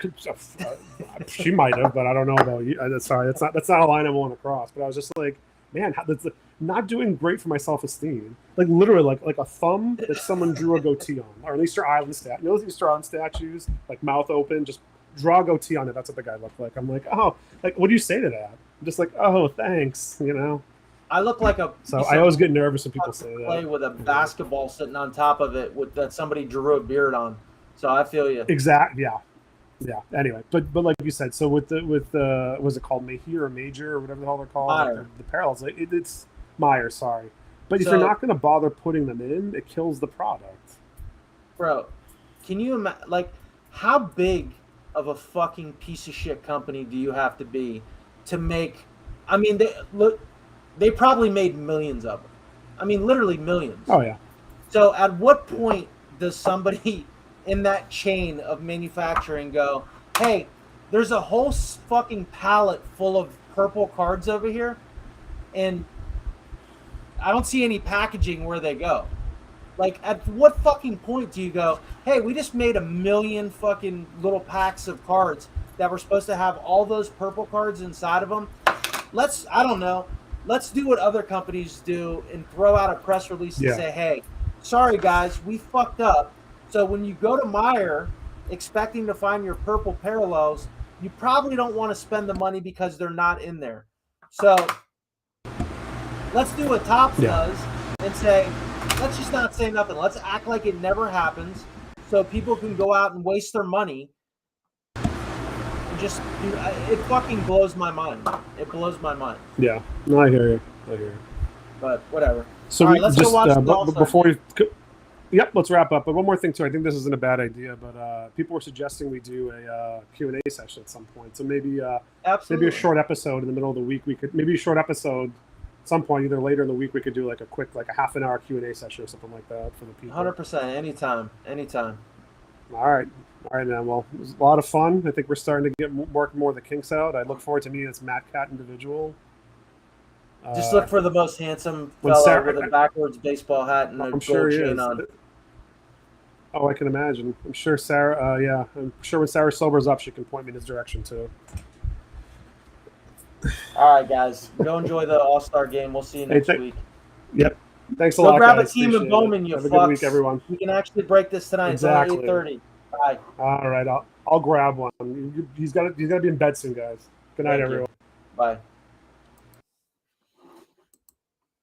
she might have, but I don't know about you. Sorry, that's not a line I want to cross. But I was just like, man, that's not doing great for my self-esteem. Like literally, like a thumb that someone drew a goatee on, or an Easter Island statue. You know those Easter Island statues, like mouth open, just draw a goatee on it. That's what the guy looked like. I'm like, oh, like, what do you say to that? I'm just like, oh, thanks, you know. I look like a. So I always get nervous when people say that. Play with a basketball sitting on top of it with that somebody drew a beard on. So I feel you. Exactly. Yeah. Anyway, but like you said, so with was it called Mahir or Major or whatever the hell they're called? Meyer. The parallels. It's Meyer. Sorry, but if you're not going to bother putting them in, it kills the product. Bro, can you imagine? Like, how big of a fucking piece of shit company do you have to be to make? I mean, they probably made millions of them. I mean, literally millions. Oh yeah. So at what point does somebody in that chain of manufacturing go, hey, there's a whole fucking pallet full of purple cards over here, and I don't see any packaging where they go? Like, at what fucking point do you go, hey, we just made 1 million fucking little packs of cards that were supposed to have all those purple cards inside of them? I don't know, let's do what other companies do and throw out a press release and say, hey, sorry guys, we fucked up. So when you go to Meyer expecting to find your purple parallels, you probably don't want to spend the money because they're not in there. So let's do what Topps does and say, let's just not say nothing. Let's act like it never happens so people can go out and waste their money. And just, dude, it fucking blows my mind. It blows my mind. Yeah. No, I hear you. But whatever. So all right, let's go watch before we... Yep, let's wrap up. But one more thing, too. I think this isn't a bad idea, but people were suggesting we do a Q&A session at some point. So maybe a short episode in the middle of the week. Maybe a short episode at some point, either later in the week, we could do like a quick, like a half an hour Q&A session or something like that for the people. 100%. Anytime. All right, man. Well, it was a lot of fun. I think we're starting to get more of the kinks out. I look forward to meeting this Matt Cat individual. Just look for the most handsome fellow with a backwards baseball hat and a gold chain on. Oh, I can imagine. I'm sure Sarah. I'm sure when Sarah sobers up, she can point me in his direction too. All right, guys, go enjoy the All-Star game. We'll see you next week. Yep. Thanks a lot. Go grab guys. a team of Bowman, you Have fucks. a good week, everyone. We can actually break this tonight. Exactly. It's only 8:30. Bye. All right, I'll grab one. He's got to be in bed soon, guys. Good night, everyone. Bye.